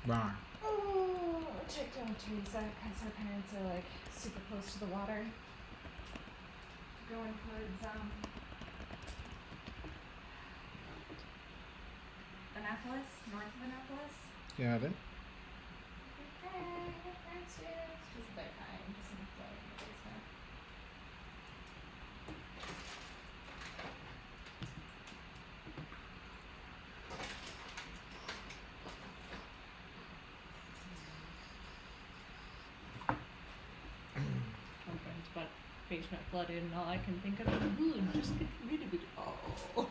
Wrong. Checked in with Teresa because her parents are like super close to the water. Going towards Annapolis, north of Annapolis. You haven't? That's just a bit high. I'm just gonna float in the basement. Complaints about basement flooded, and all I can think of is food. Just get rid of it all.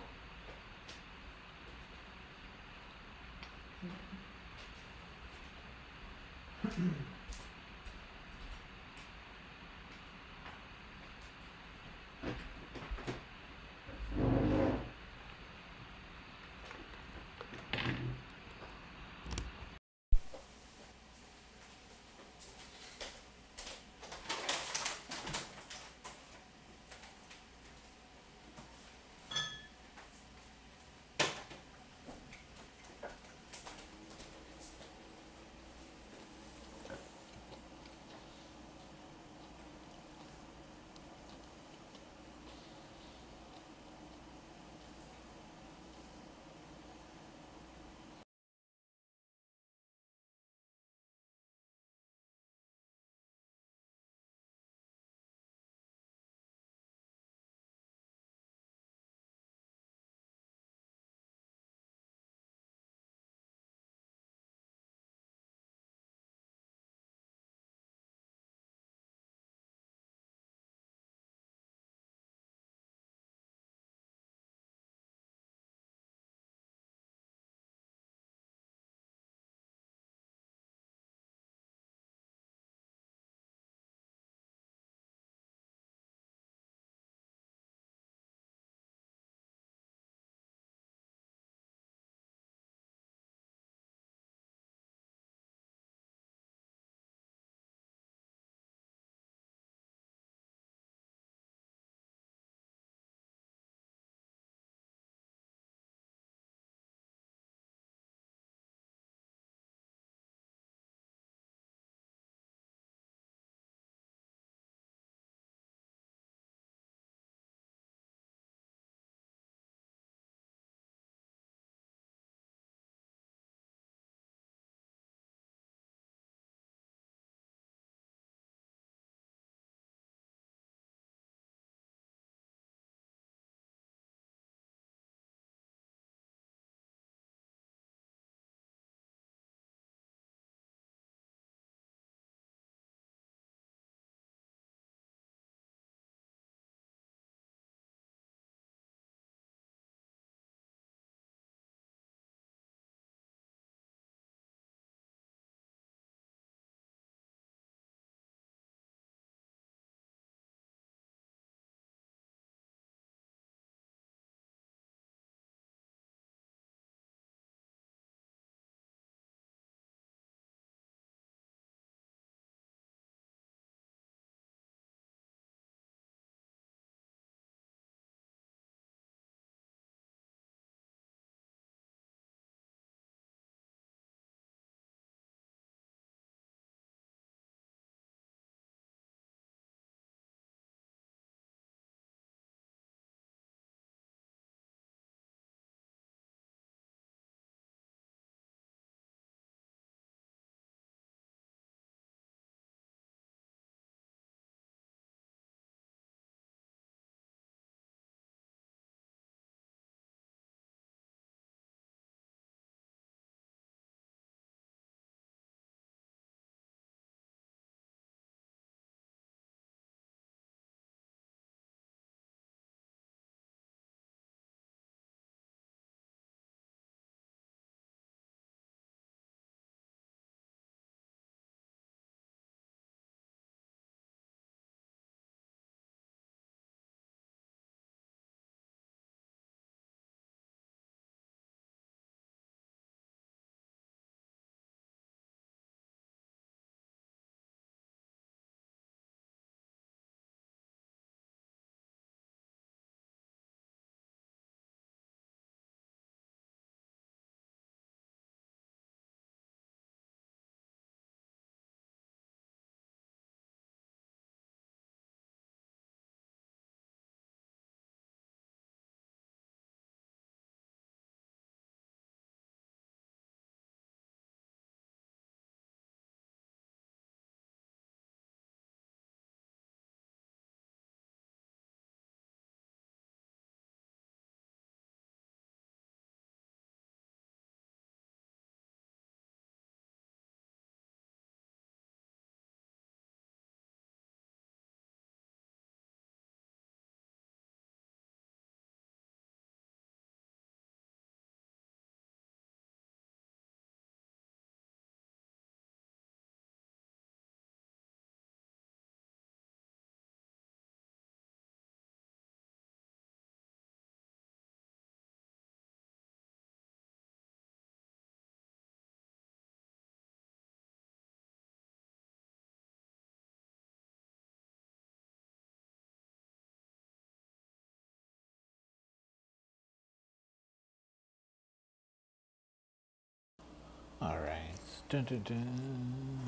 Dun, dun, dun.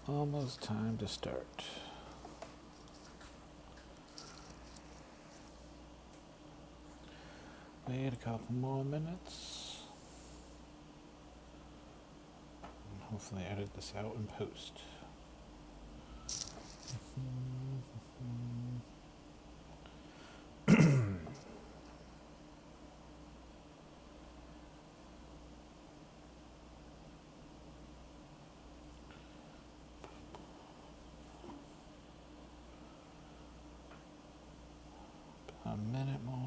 Almost time to start. Wait a couple more minutes. And hopefully edit this out in post. A minute more.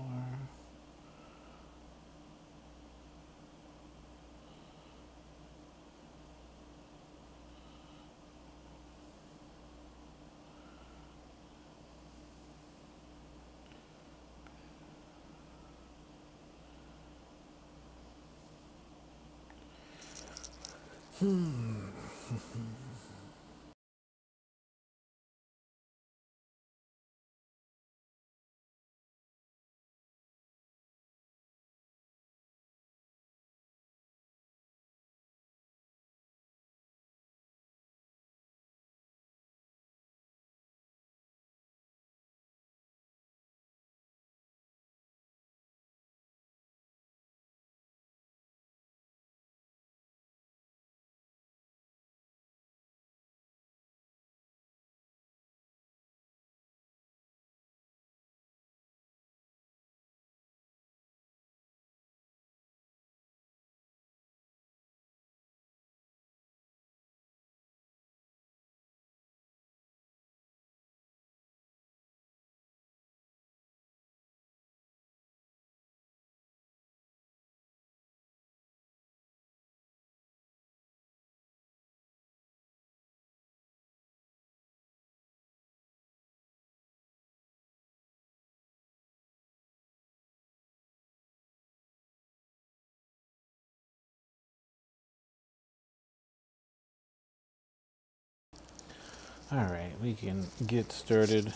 Alright, we can get started.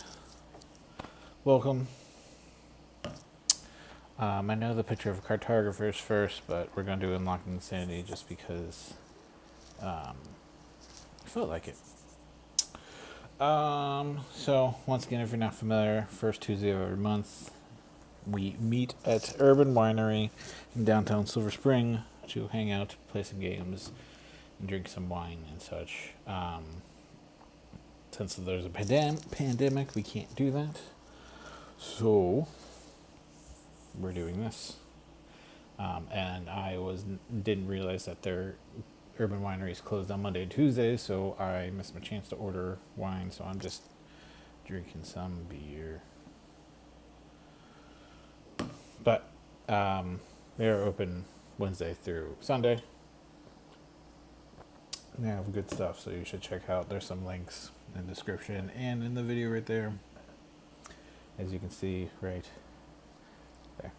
Welcome. I know the picture of Cartographers first, but we're going to do Unlocking Insanity just because I felt like it. So, once again, if you're not familiar, first Tuesday of every month, we meet at Urban Winery in downtown Silver Spring to hang out, play some games, and drink some wine and such. Since there's a pandemic, we can't do that. So, we're doing this. And I didn't realize that their Urban Winery is closed on Monday and Tuesday, so I missed my chance to order wine, so I'm just drinking some beer. But they are open Wednesday through Sunday. They have good stuff, so you should check out. There's some links in the description and in the video right there. As you can see right there.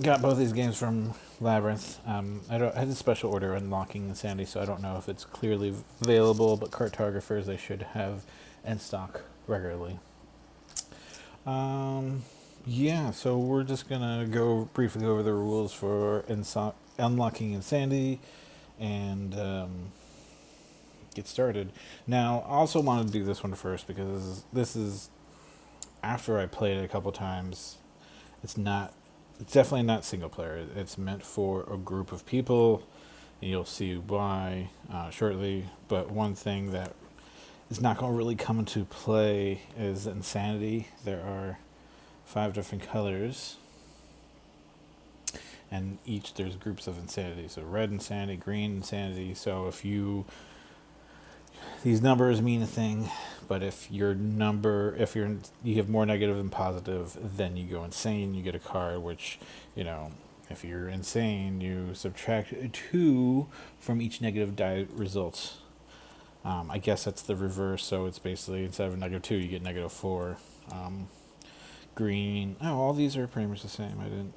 Got both these games from Labyrinth. I had a special order Unlocking Insanity, so I don't know if it's clearly available, but Cartographers they should have in stock regularly. Yeah, so we're just gonna go briefly over the rules for Unlocking Insanity and get started. Now, I also wanted to do this one first because this is after I played it a couple times. It's definitely not single player. It's meant for a group of people. And you'll see why shortly. But one thing that is not going to really come into play is Insanity. There are 5 different colors. And each there's groups of Insanity. So red Insanity, green Insanity. So these numbers mean a thing, but if you have more negative than positive, then you go insane. You get a card, which, if you're insane, you subtract 2 from each negative die results. I guess that's the reverse. So it's basically instead of a -2, you get -4. Green. Oh, all these are pretty much the same.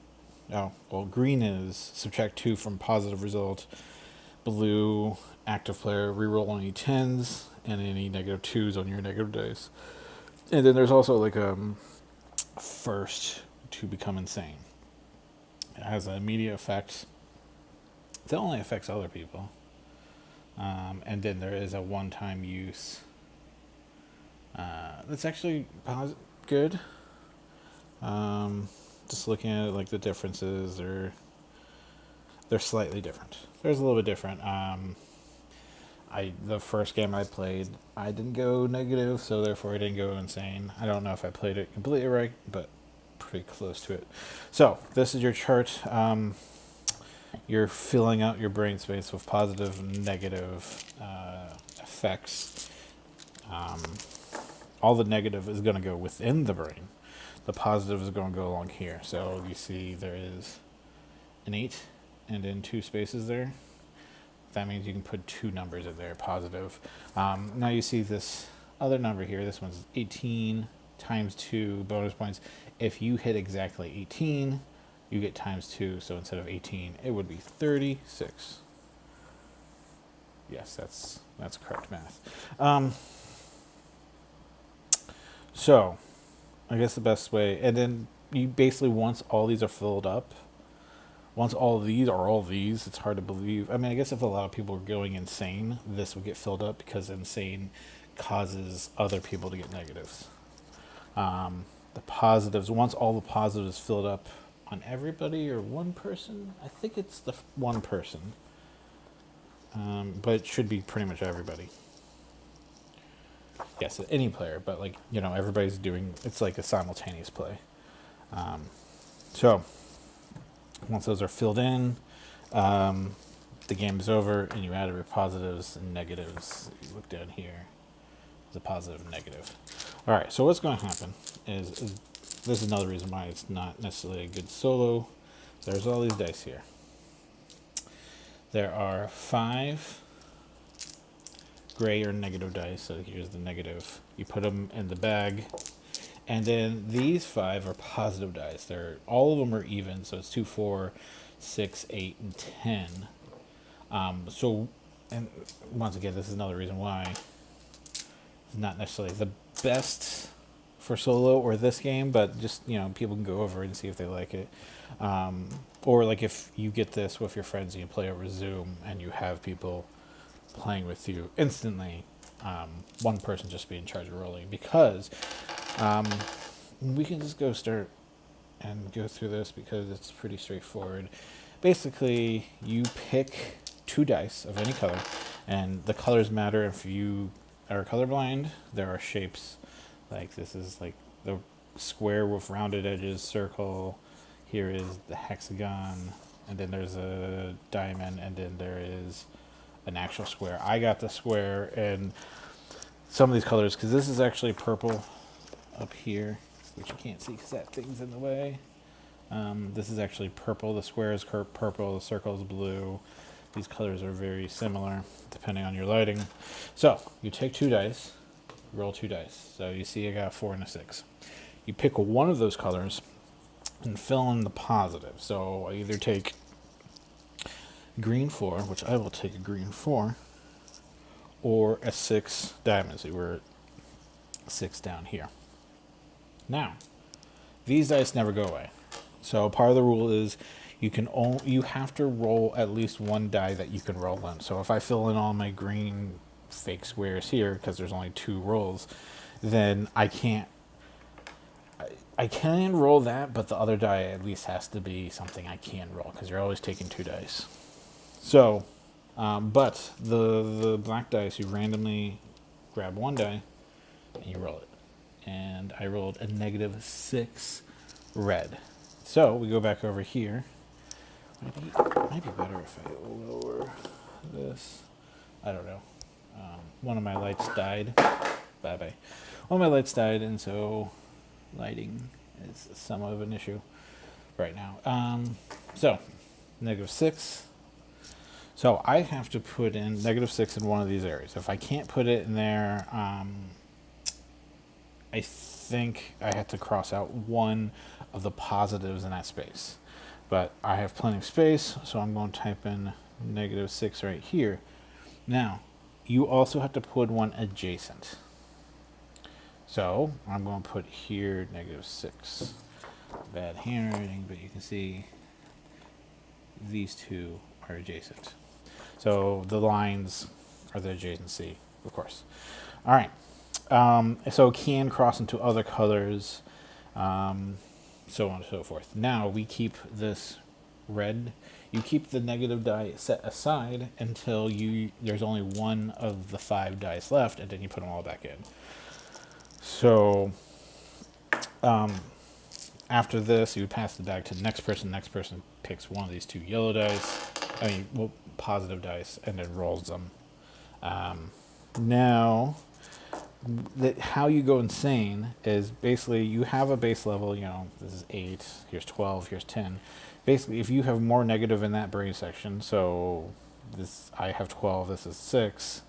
Green is subtract 2 from positive result. Blue, active player, reroll any 10s and any -2s on your negative dice. And then there's also like first to become insane. It has an immediate effect that only affects other people. And then there is a one-time use. That's actually good. Just looking at it, like the differences, they're slightly different. There's a little bit different. The first game I played, I didn't go negative, so therefore I didn't go insane. I don't know if I played it completely right, but pretty close to it. So this is your chart. You're filling out your brain space with positive and negative effects. All the negative is going to go within the brain. The positive is going to go along here. So you see there is an 8 and then 2 spaces there. That means you can put 2 numbers in there, positive. Now you see this other number here. This one's 18 times 2 bonus points. If you hit exactly 18, you get times 2. So instead of 18, it would be 36. Yes, that's correct math. So I guess the best way, and then you basically, once all these are filled up, once all of these are all of these, it's hard to believe. I mean, I guess if a lot of people are going insane, this would get filled up because insane causes other people to get negatives. The positives, once all the positives filled up on everybody or one person, I think it's the one person, but it should be pretty much everybody. Yes, any player, but like, everybody's doing, it's like a simultaneous play. So once those are filled in, the game is over, and you add your positives and negatives. You look down here, the positive and negative. All right, so what's going to happen is this is another reason why it's not necessarily a good solo. There's all these dice here. There are 5 gray or negative dice. So here's the negative. You put them in the bag. And then these 5 are positive dice. All of them are even, so it's 2, 4, 6, 8, and 10. And once again, this is another reason why it's not necessarily the best for solo or this game, but just, people can go over and see if they like it. Or like if you get this with your friends and you play over Zoom and you have people playing with you instantly, one person just be in charge of rolling, because we can just go start and go through this because it's pretty straightforward. Basically, you pick 2 dice of any color, and the colors matter. If you are colorblind, there are shapes like this is like the square with rounded edges, circle. Here is the hexagon, and then there's a diamond, and then there is an actual square. I got the square, and some of these colors, because this is actually purple up here, which you can't see because that thing's in the way. This is actually purple. The square is purple. The circle is blue. These colors are very similar depending on your lighting. So you take 2 dice, roll 2 dice. So you see I got a 4 and a 6. You pick one of those colors and fill in the positive. So I either take green 4, which I will take a green 4, or a 6 diamond. So we're 6 down here. Now, these dice never go away. So part of the rule is you have to roll at least 1 die that you can roll in. So if I fill in all my green fake squares here, because there's only 2 rolls, then I can roll that, but the other die at least has to be something I can roll, because you're always taking 2 dice. So, but the black dice, you randomly grab 1 die and you roll it. And I rolled a -6 red. So we go back over here. Might be better if I lower this. I don't know. One of my lights died. Bye-bye. One of my lights died, and so lighting is somewhat of an issue right now. So, -6. So I have to put in -6 in one of these areas. If I can't put it in there, I think I have to cross out one of the positives in that space. But I have plenty of space, so I'm going to type in -6 right here. Now, you also have to put one adjacent. So I'm going to put here -6. Bad handwriting, but you can see these 2 are adjacent. So the lines are the adjacency, of course. All right. So it can cross into other colors, so on and so forth. Now we keep this red. You keep the negative die set aside until there's only one of the 5 dice left, and then you put them all back in. So after this, you pass the bag to the next person. Next person picks one of these 2 yellow dice. Positive dice, and then rolls them. Now, how you go insane is basically you have a base level. This is 8. Here's 12. Here's 10. Basically, if you have more negative in that brain section, so I have 12. This is 6.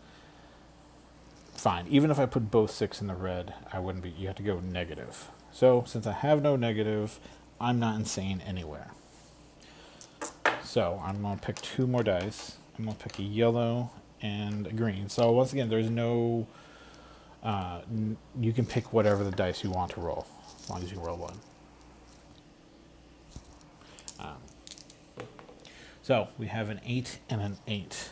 Fine. Even if I put both 6 in the red, I wouldn't be. You have to go negative. So since I have no negative, I'm not insane anywhere. So I'm going to pick 2 more dice. I'm going to pick a yellow and a green. So once again, there's no... you can pick whatever the dice you want to roll, as long as you roll 1. So we have an 8 and an 8.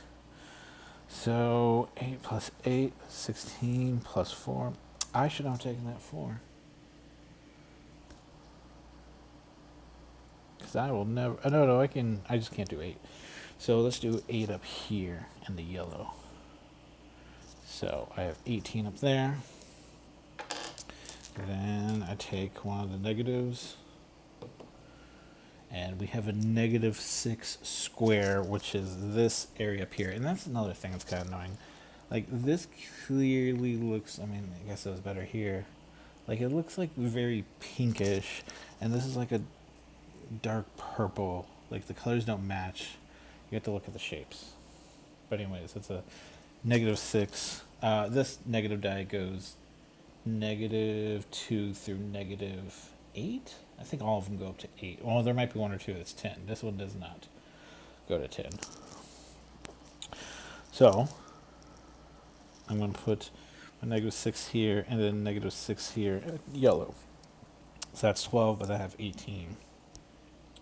So 8 plus 8, 16 plus 4. I should have taken that 4. Because I will never... no, I just can't do 8. So let's do 8 up here in the yellow. So I have 18 up there. Then I take one of the negatives. And we have a -6 square, which is this area up here. And that's another thing that's kind of annoying. Like, this clearly looks... I guess it was better here. Like, it looks like very pinkish. And this is like a dark purple. Like, the colors don't match. You have to look at the shapes. But anyways, it's a -6. This negative die goes -2 through -8. I think all of them go up to 8. Well, there might be 1 or 2 that's 10. This one does not go to 10. So I'm going to put a -6 here and then -6 here, yellow. So that's 12, but I have 18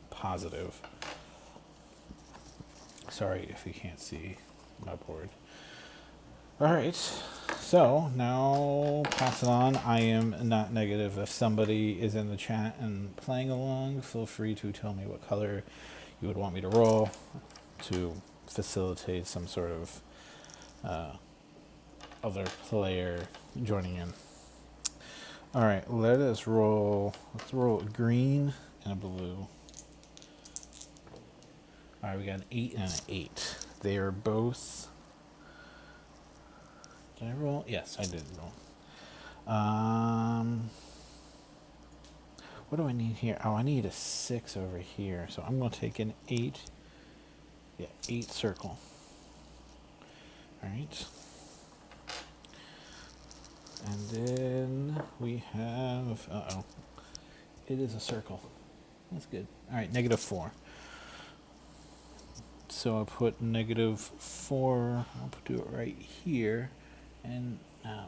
positive. Sorry if you can't see my board. All right, so now pass it on. I am not negative. If somebody is in the chat and playing along, feel free to tell me what color you would want me to roll to facilitate some sort of other player joining in. All right, let's roll a green and a blue. All right, we got an 8 and an 8. They are both... Did I roll? Yes, I did roll. What do I need here? Oh, I need a 6 over here. So I'm going to take an 8. Yeah, 8 circle. All right. And then we have... Uh-oh. It is a circle. That's good. All right, -4. So I put -4. I'll do it right here. And,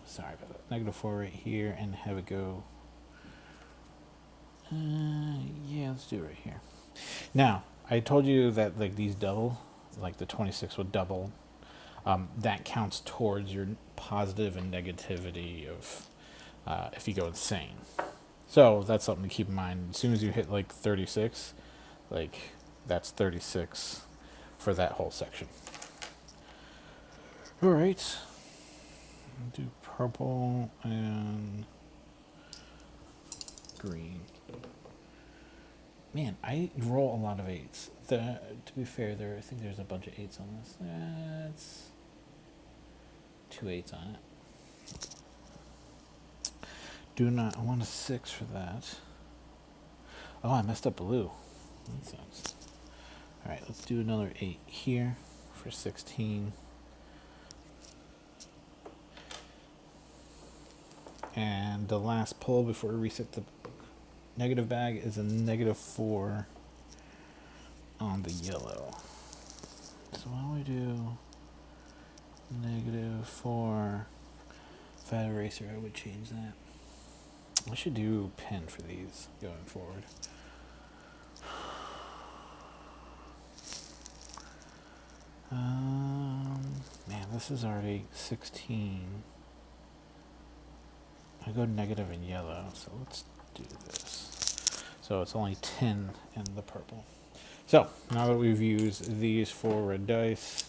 sorry about that. -4 right here and have it go... yeah, let's do it right here. Now, I told you that like these double, like the 26 would double. That counts towards your positive and negativity of if you go insane. So that's something to keep in mind. As soon as you hit like 36, like that's 36 for that whole section. All right. Do purple and green. Man, I roll a lot of 8s. To be fair, I think there's a bunch of 8s on this. That's 2 8s on it. I want a 6 for that. Oh, I messed up blue. That sucks. Alright, let's do another 8 here for 16. And the last pull before we reset the negative bag is a -4 on the yellow. So why don't we do -4? If I had an eraser, I would change that. I should do pen for these going forward. this is already 16. I go negative in yellow, so let's do this. So it's only 10 in the purple. So now that we've used these 4 red dice,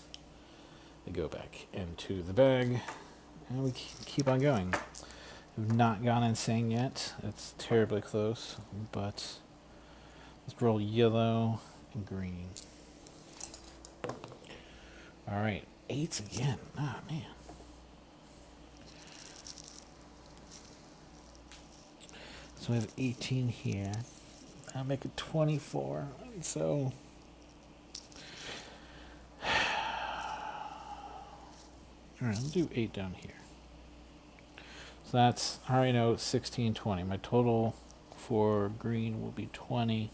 they go back into the bag, and we keep on going. We've not gone insane yet. It's terribly close, but let's roll yellow and green. All right, 8s again. Ah, man. So we have 18 here. I'll make it 24. So all right, I'll do 8 down here. So that's, I already know, 16, 20. My total for green will be 20.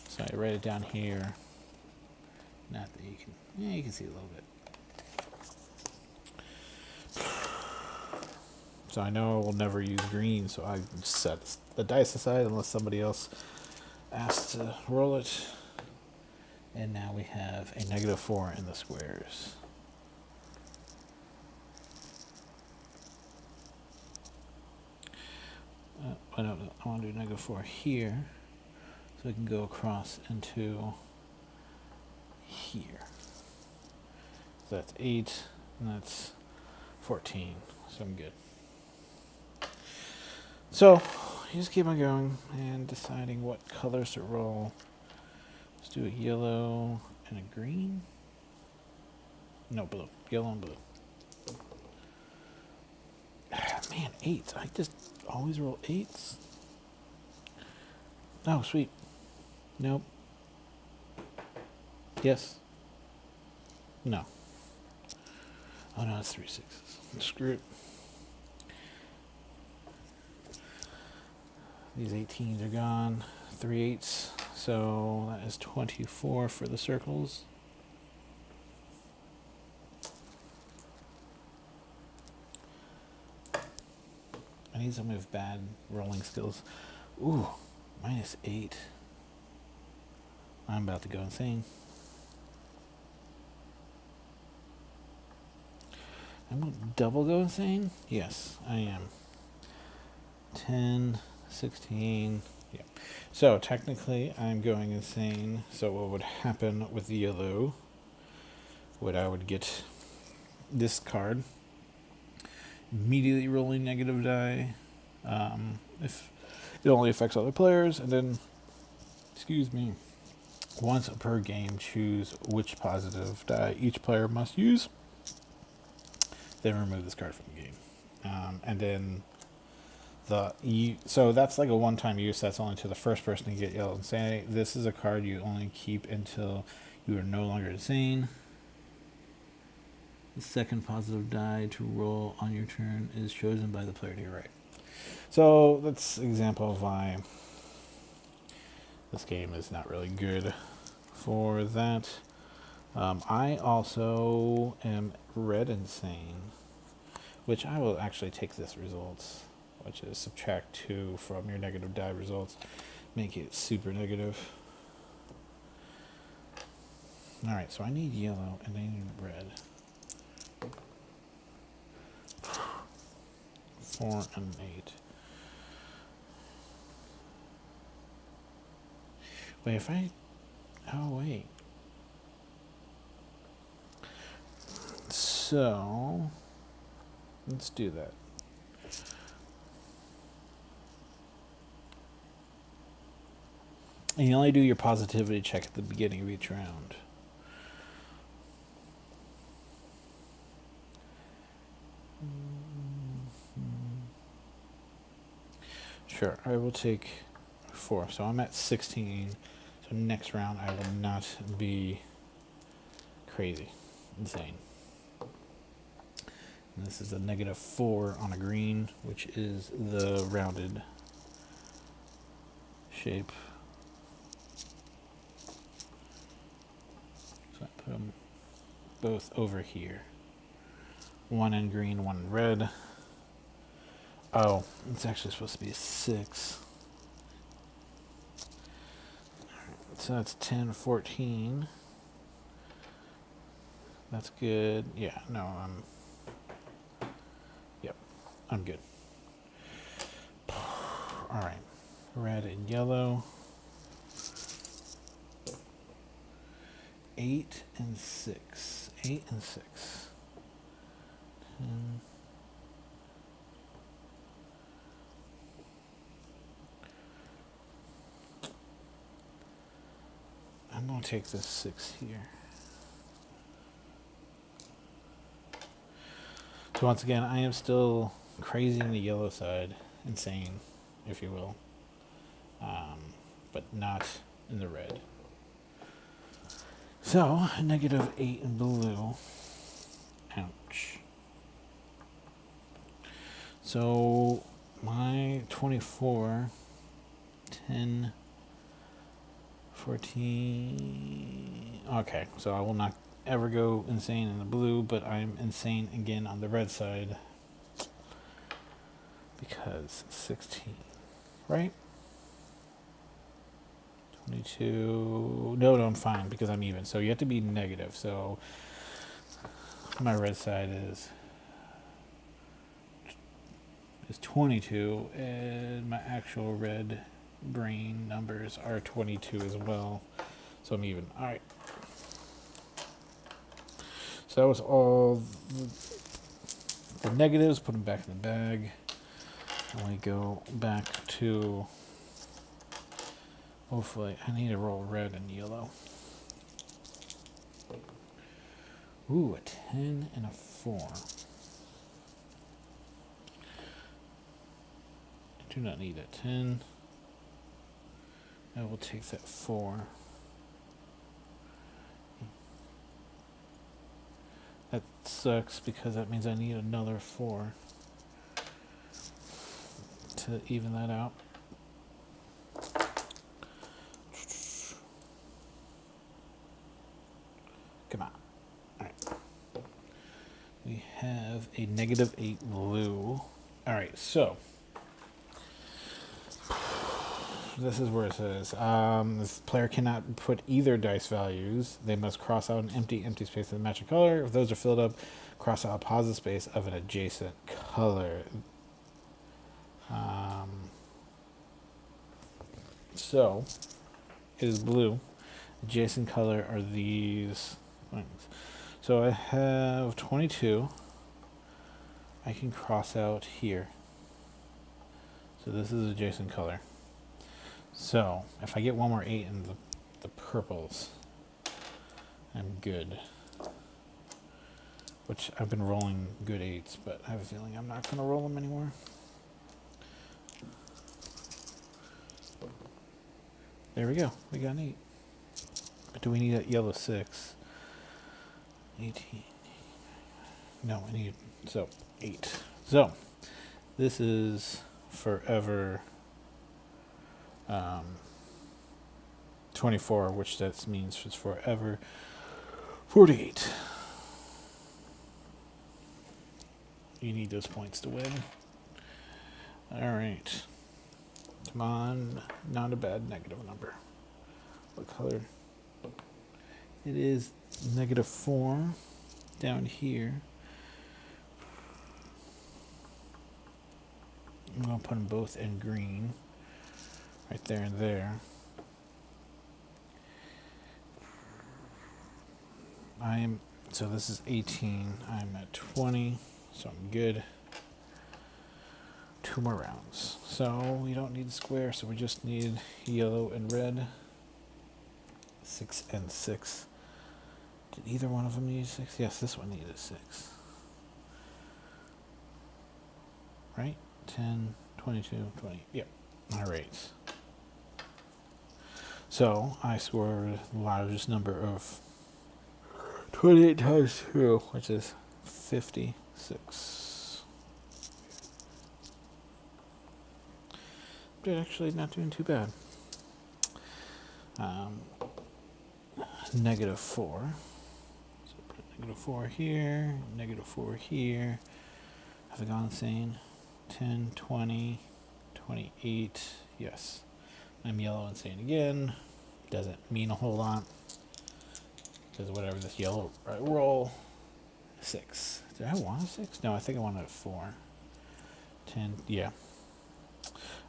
So I write it down here. Not that you can, yeah, you can see a little bit. So I know I will never use green, so I set the dice aside unless somebody else asks to roll it. And now we have a -4 in the squares. I want to do -4 here, so I can go across into here. So that's 8, and that's 14, so I'm good. So, you just keep on going and deciding what colors to roll. Let's do a yellow and a green. No, blue. Yellow and blue. Man, 8s. I just always roll 8s. Oh, sweet. Nope. Yes. No. Oh, no, it's 3 6s. Screw it. These 18s are gone. 3 8s. So that is 24 for the circles. I need some of bad rolling skills. Ooh, -8. I'm about to go insane. I'm going to double go insane? Yes, I am. 10, 16. Yeah. So technically, I'm going insane. So what would happen with the yellow? I would get this card, immediately rolling negative die. If it only affects other players, and then, excuse me, once per game, choose which positive die each player must use. Then remove this card from the game, and then so that's like a one-time use. That's only to the first person to get yellow insanity. This is a card you only keep until you are no longer insane. The second positive die to roll on your turn is chosen by the player to your right. So that's an example of why this game is not really good for that. I also am red insane, which I will actually take this results, which is subtract 2 from your negative die results, make it super negative. Alright, so I need yellow and I need red. 4 and 8. Wait, if I... Oh, wait. So... Let's do that. And you only do your positivity check at the beginning of each round. Sure, I will take 4. So I'm at 16. So next round I will not be crazy, insane. And this is a -4 on a green, which is the rounded shape. So I put them both over here. 1 in green, 1 in red. Oh, it's actually supposed to be a 6. So that's 10, 14. That's good. Yeah, no, yep, I'm good. All right, red and yellow. 8 and 6. 8 and 6. 10. I'm going to take this 6 here. So once again, I am still crazy on the yellow side. Insane, if you will. But not in the red. So, -8 in blue. Ouch. So, my 24, 10, 14. Okay, so I will not ever go insane in the blue, but I'm insane again on the red side. Because 16, right? 22. No, I'm fine because I'm even. So you have to be negative. So my red side is 22, and my actual red brain numbers are 22 as well. So I'm even. All right. So that was all the negatives. Put them back in the bag. And we go back to. Hopefully, I need to roll red and yellow. Ooh, a 10 and a 4. I do not need a 10. I will take that 4. That sucks because that means I need another 4 to even that out. Come on. Alright. We have a -8 blue. Alright, so. This is where it says, this player cannot put either dice values. They must cross out an empty space of the matching color. If those are filled up, cross out a positive space of an adjacent color. So, it is blue. Adjacent color are these things. So I have 22. I can cross out here. So this is adjacent color. So if I get one more 8 in the purples, I'm good. Which I've been rolling good 8s, but I have a feeling I'm not going to roll them anymore. There we go. We got an 8. But do we need a yellow 6? 18. No, I need, so 8. So this is forever 24, which that means it's forever 48. You need those points to win. Alright. Come on. Not a bad negative number. What color? It is -4 down here. I'm going to put them both in green. Right there and there. So this is 18. I'm at 20, so I'm good. 2 more rounds. So we don't need square, so we just need yellow and red. 6 and 6. Did either one of them need 6? Yes, this one needed 6. Right? 10, 22, 20. Yep. Alright. So I scored the largest number of 28 times 2, which is 56. But actually not doing too bad. -4. So put -4 here, -4 here. Have I gone insane? 10, 20, 28. Yes. I'm yellow insane again. Doesn't mean a whole lot. Because whatever this yellow roll, 6. Did I want a 6? No, I think I wanted a 4. 10, yeah.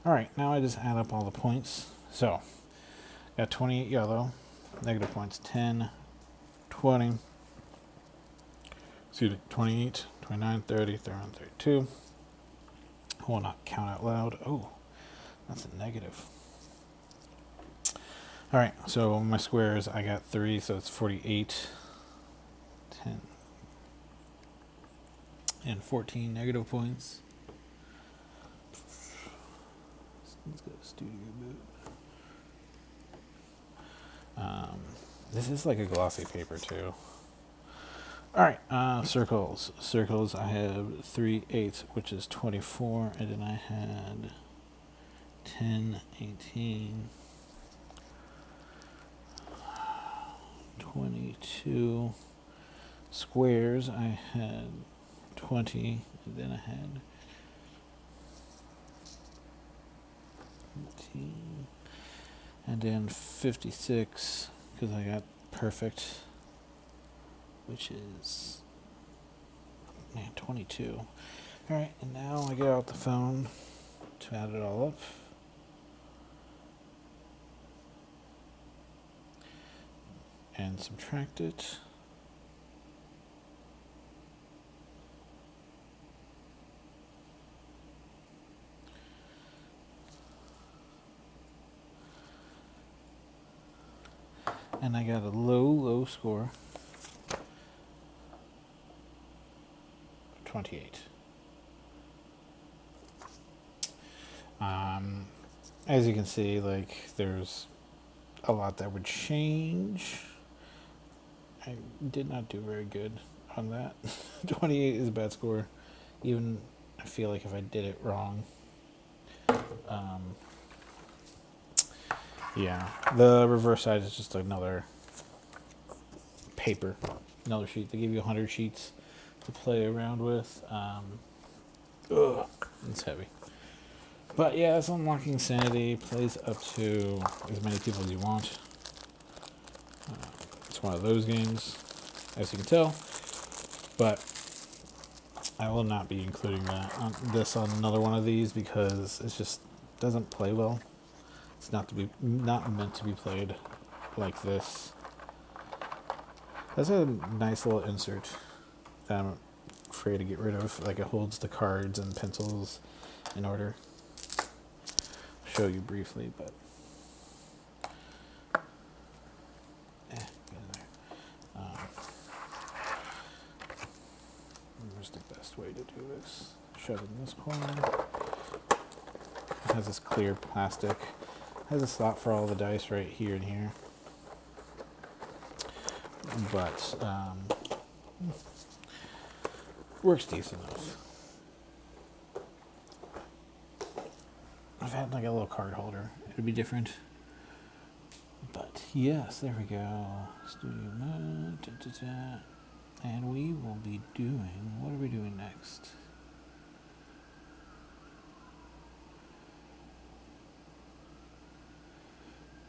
Alright, now I just add up all the points. So, got 28 yellow, negative points 10, 20, excuse me, 28, 29, 30, 31, 32. I will not count out loud. Oh, that's a negative. Alright, so my squares, I got 3, so it's 48, 10, and 14 negative points. Let's go to studio mode. This is like a glossy paper too. Alright, circles. Circles, I have 3 8s, which is 24, and then I had 10, 18, 22. Squares, I had 20, and then I had 18, and then 56, because I got perfect, which is, man, 22. Alright, and now I get out the phone to add it all up. And subtract it. And I got a low score. 28. As you can see, like, there's a lot that would change. I did not do very good on that. 28 is a bad score. Even I feel like if I did it wrong. Yeah, the reverse side is just another paper, another sheet. They give you 100 sheets to play around with. It's heavy. But yeah, it's Unlocking Sanity. Plays up to as many people as you want. It's one of those games, as you can tell. But I will not be including this on another one of these because it just doesn't play well. It's not meant to be played like this. That's a nice little insert that I'm afraid to get rid of. Like, it holds the cards and pencils in order. I'll show you briefly, but get in there. Where's the best way to do this? Shove it in this corner. It has this clear plastic. Has a slot for all the dice right here and here. But works decent enough. I've had like a little card holder. It would be different. But yes, there we go. Studio mode. And we will be doing, what are we doing next?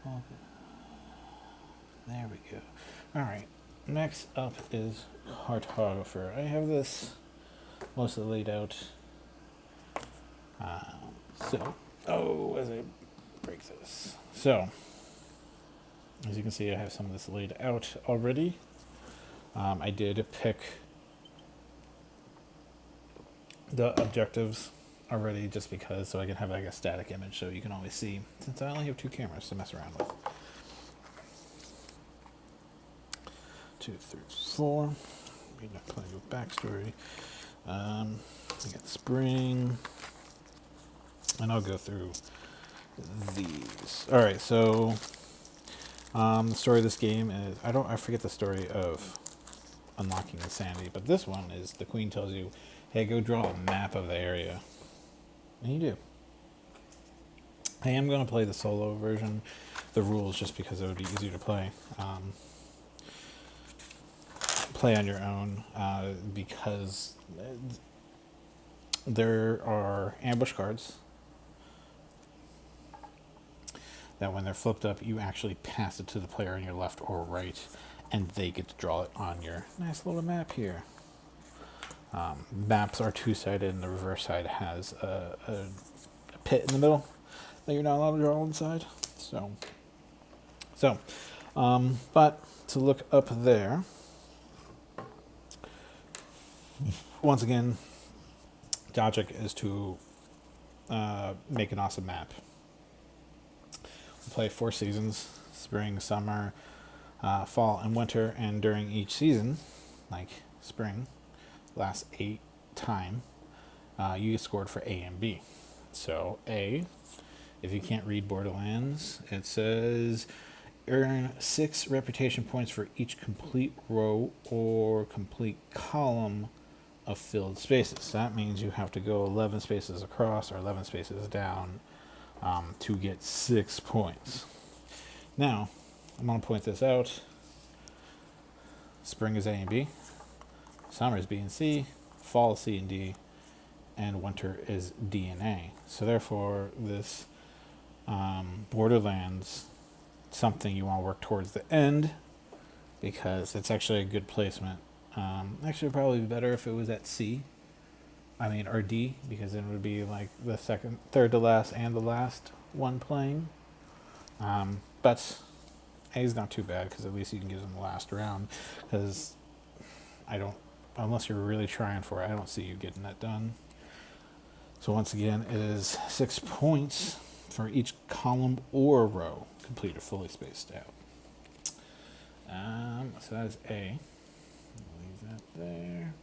Okay. There we go. Alright, next up is Cartographer. I have this mostly laid out. As I break this. So, as you can see, I have some of this laid out already. I did pick the objectives already just because, so I can have like a static image so you can always see, since I only have 2 cameras to mess around with. 2, 3, 4. We got plenty of backstory. We got spring, and I'll go through these. All right, so the story of this game is I forget the story of Unlocking Insanity, but this one is the queen tells you, "Hey, go draw a map of the area," and you do. I am going to play the solo version, the rules, just because it would be easier to play. Play on your own because there are ambush cards that when they're flipped up, you actually pass it to the player on your left or right, and they get to draw it on your nice little map here. Maps are two-sided, and the reverse side has a pit in the middle that you're not allowed to draw inside. But to look up there, once again, the object is to make an awesome map. We play 4 seasons: spring, summer, fall, and winter. And during each season, like spring, last 8 time, you get scored for A and B. So A, if you can't read Borderlands, it says earn 6 reputation points for each complete row or complete column of filled spaces. That means you have to go 11 spaces across or 11 spaces down to get 6 points. Now, I'm going to point this out. Spring is A and B, summer is B and C, fall is C and D, and winter is D and A. So therefore, this Borderlands, something you want to work towards the end, because it's actually a good placement. Actually, probably better if it was at C. Or D, because then it would be like the third to last, and the last one playing. But A is not too bad, because at least you can give them the last round. Because unless you're really trying for it, I don't see you getting that done. So once again, it is 6 points for each column or row, complete or fully spaced out. So that is A. Leave that there.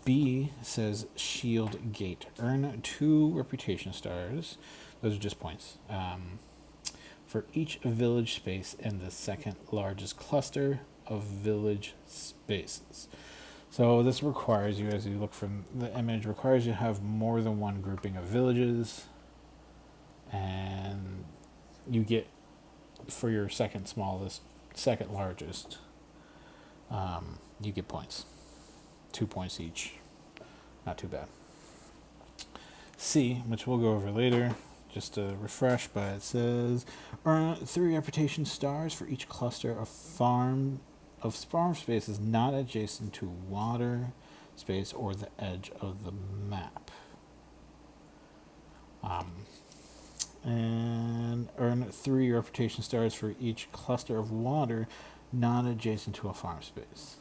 B says Shield Gate. Earn 2 reputation stars. Those are just points. For each village space in the second largest cluster of village spaces. So this requires you, as you look from the image, requires you to have more than one grouping of villages. And you get, for your second largest, you get points. 2 points each. Not too bad. C, which we'll go over later, just to refresh, but it says earn 3 reputation stars for each cluster of farm spaces not adjacent to water space or the edge of the map. And earn 3 reputation stars for each cluster of water not adjacent to a farm space.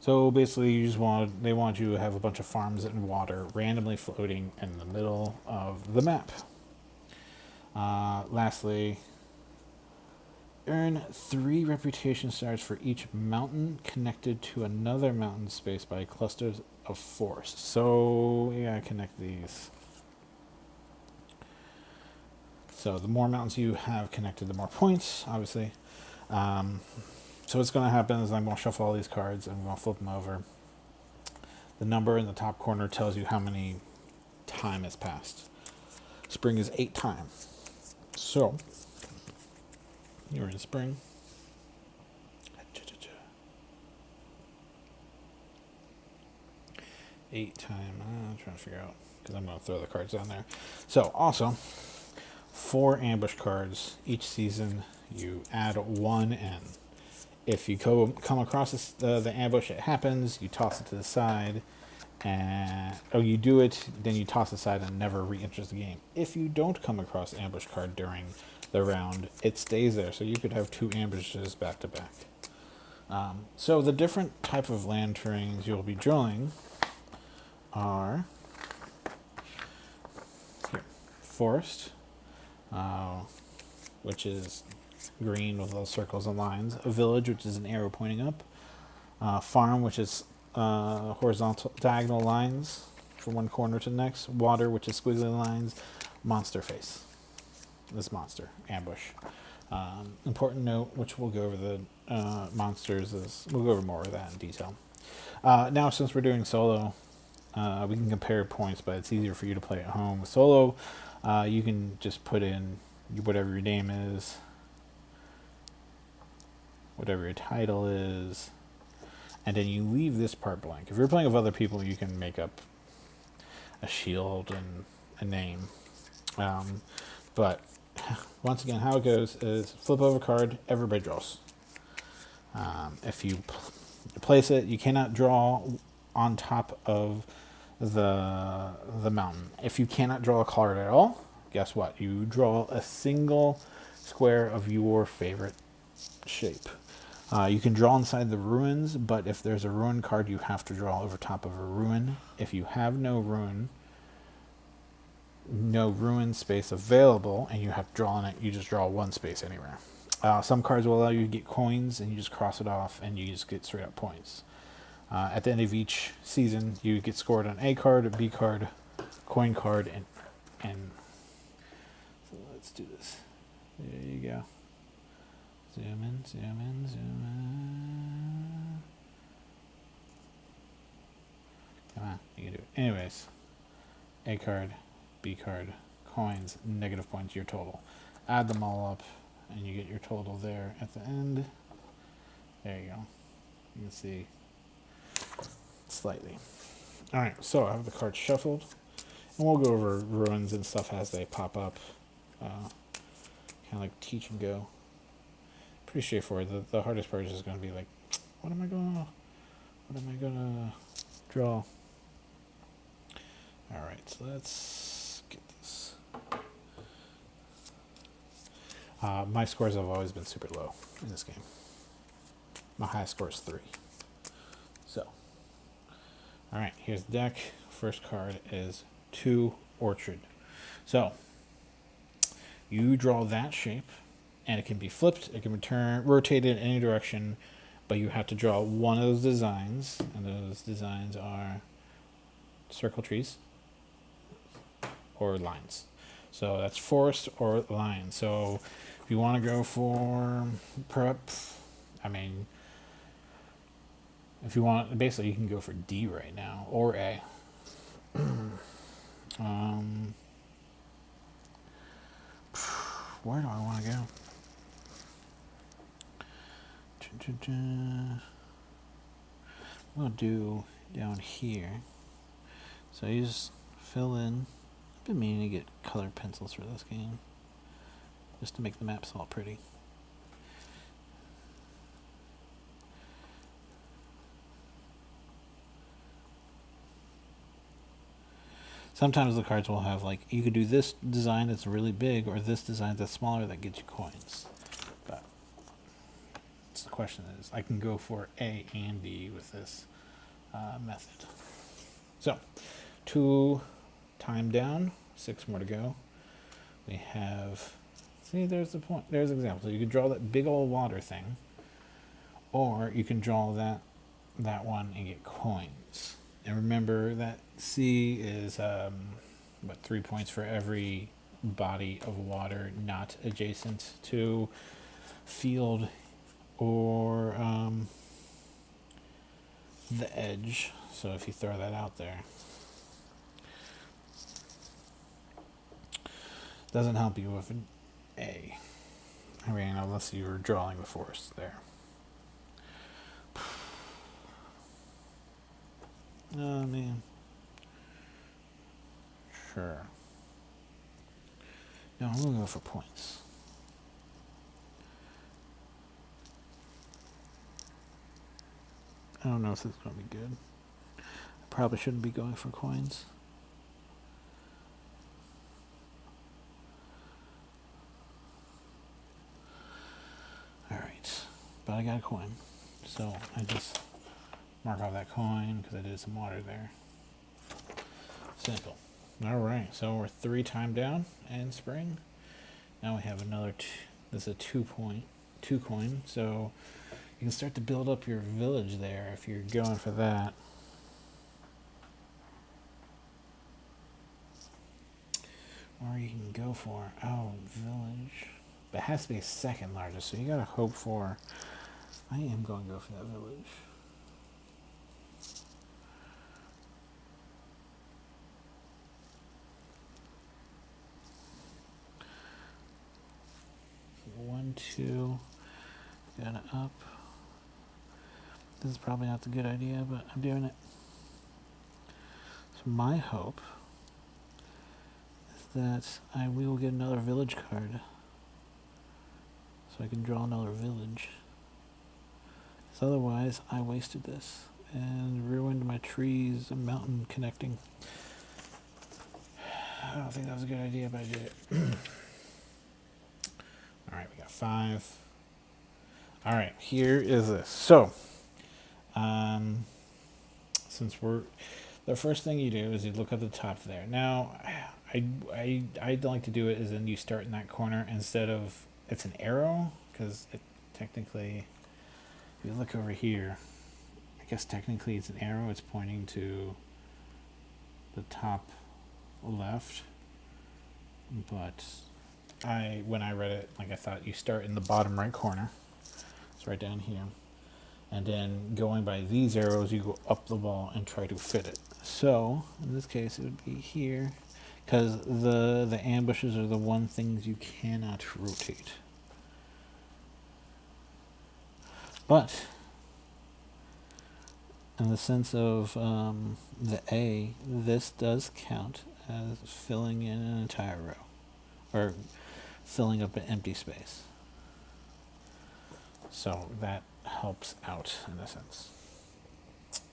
So basically, they want you to have a bunch of farms and water randomly floating in the middle of the map. Lastly, earn 3 reputation stars for each mountain connected to another mountain space by clusters of forest. So you gotta connect these. So the more mountains you have connected, the more points, obviously. So what's going to happen is I'm going to shuffle all these cards and I'm going to flip them over. The number in the top corner tells you how many time has passed. Spring is 8 times. So you're in spring. 8 times. I'm trying to figure out, because I'm going to throw the cards down there. So also, 4 ambush cards each season. You add 1 in. If you come across the ambush, it happens. You toss it to the side, you do it, then you toss it aside and never re-enters the game. If you don't come across the ambush card during the round, it stays there. So you could have 2 ambushes back to back. So the different type of land terrains you'll be drawing are here: forest, which is green with little circles and lines; a village, which is an arrow pointing up; farm, which is horizontal diagonal lines from one corner to the next; water, which is squiggly lines; monster face. This monster ambush. Important note, which we'll go over the monsters, is we'll go over more of that in detail. Now, since we're doing solo, we can compare points, but it's easier for you to play at home. With solo, you can just put in whatever your name is, whatever your title is, and then you leave this part blank. If you're playing with other people, you can make up a shield and a name. But once again, how it goes is flip over a card, everybody draws. If you place it, you cannot draw on top of the mountain. If you cannot draw a card at all, guess what? You draw a single square of your favorite shape. You can draw inside the ruins, but if there's a ruin card, you have to draw over top of a ruin. If you have no ruin space available, and you have to draw on it, you just draw one space anywhere. Some cards will allow you to get coins, and you just cross it off, and you just get straight up points. At the end of each season, you get scored on A card, a B card, coin card, and so let's do this. There you go. Zoom in, zoom in, zoom in. Come on, you can do it. Anyways, A card, B card, coins, negative points, your total. Add them all up, and you get your total there at the end. There you go. You can see slightly. Alright, so I have the cards shuffled, and we'll go over ruins and stuff as they pop up. Kind of like teach and go. Pretty straightforward. The hardest part is just going to be like, what am I gonna draw? Alright, so let's get this. My scores have always been super low in this game. My highest score is 3. So, alright, here's the deck. First card is 2 Orchard. So, you draw that shape, and it can be flipped, it can be rotated in any direction, but you have to draw one of those designs, and those designs are circle trees or lines. So that's forest or line. So if you want to go for prep, I mean, if you want, basically you can go for D right now, or A. Where do I want to go? We'll do down here. So you just fill in. I've been meaning to get colored pencils for this game, just to make the maps all pretty. Sometimes the cards will have, like, you could do this design that's really big, or this design that's smaller that gets you coins. But the question is, I can go for A and B with this method. So, 2 time down, 6 more to go. We have, see, there's the point. There's an example. So you can draw that big old water thing, or you can draw that one and get coins. And remember that C is 3 points for every body of water not adjacent to field or the edge. So if you throw that out there, doesn't help you with an A. I mean, unless you were drawing the forest there. Oh man. Sure. No, I'm gonna go for points. I don't know if this is gonna be good. I probably shouldn't be going for coins. Alright. But I got a coin. So I just mark off that coin because I did some water there. Simple. Alright, so we're 3 time down and spring. Now we have another, this is a 2 coin, so you can start to build up your village there if you're going for that. Or you can go for, village. But it has to be second largest, so you gotta hope for, I am going to go for that village. One, two, got it up. This is probably not the good idea, but I'm doing it. So my hope is that I will get another village card, so I can draw another village. otherwise I wasted this and ruined my trees and mountain connecting. I don't think that was a good idea, but I did it. All right, we got 5. All right, here is this. So, since the first thing you do is you look at the top there. Now, I'd like to do it is then you start in that corner instead of, it's an arrow, because it technically, if you look over here, I guess technically it's an arrow. It's pointing to the top left, but when I read it, like I thought you start in the bottom right corner. It's right down here. And then going by these arrows, you go up the wall and try to fit it. So, in this case, it would be here, because the ambushes are the one things you cannot rotate. But, in the sense of the A, this does count as filling in an entire row, or filling up an empty space. So that helps out in a sense.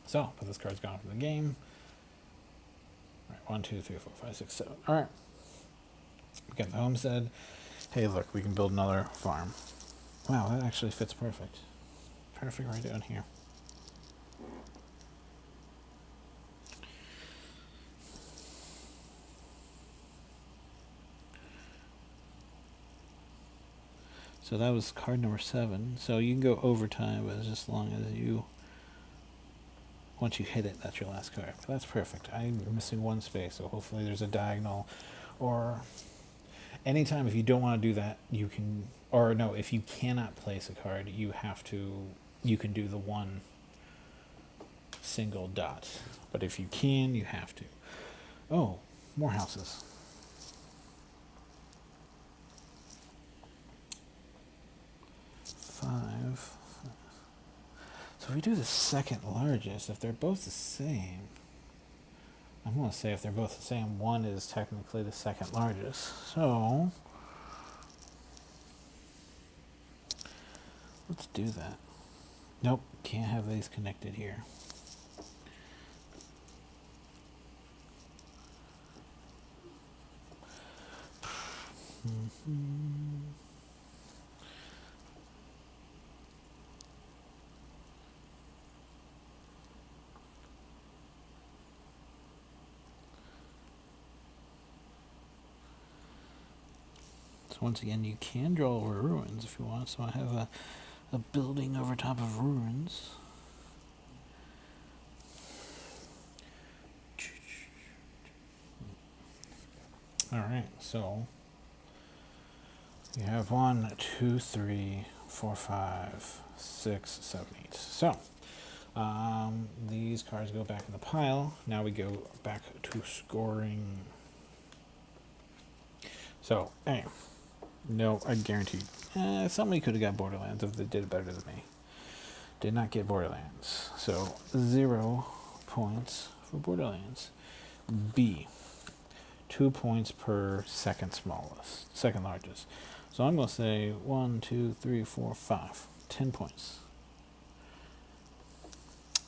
So, but this card's gone from the game. All right, 1, 2, 3, 4, 5, 6, 7. All right. We got the homestead. Hey, look, we can build another farm. Wow, that actually fits perfect. Perfect right down here. So that was card number 7. So you can go overtime, but it's just as long as once you hit it, that's your last card. But that's perfect. I'm missing one space, so hopefully there's a diagonal. Or anytime if you don't want to do that, you can, or no, if you cannot place a card, you can do the one single dot. But if you can, you have to. Oh, more houses. Five. So if we do the second largest, if they're both the same, I'm going to say if they're both the same, one is technically the second largest. So let's do that. Nope, can't have these connected here. So once again, you can draw over ruins if you want. So I have a building over top of ruins. All right, so you have 1, 2, 3, 4, 5, 6, 7, 8. So these cards go back in the pile. Now we go back to scoring. So, anyway, no, I guarantee somebody could have got Borderlands if they did it better than me. Did not get Borderlands. So 0 points for Borderlands. B. 2 points per second largest. So I'm going to say 1, 2, 3, 4, 5. 10 points.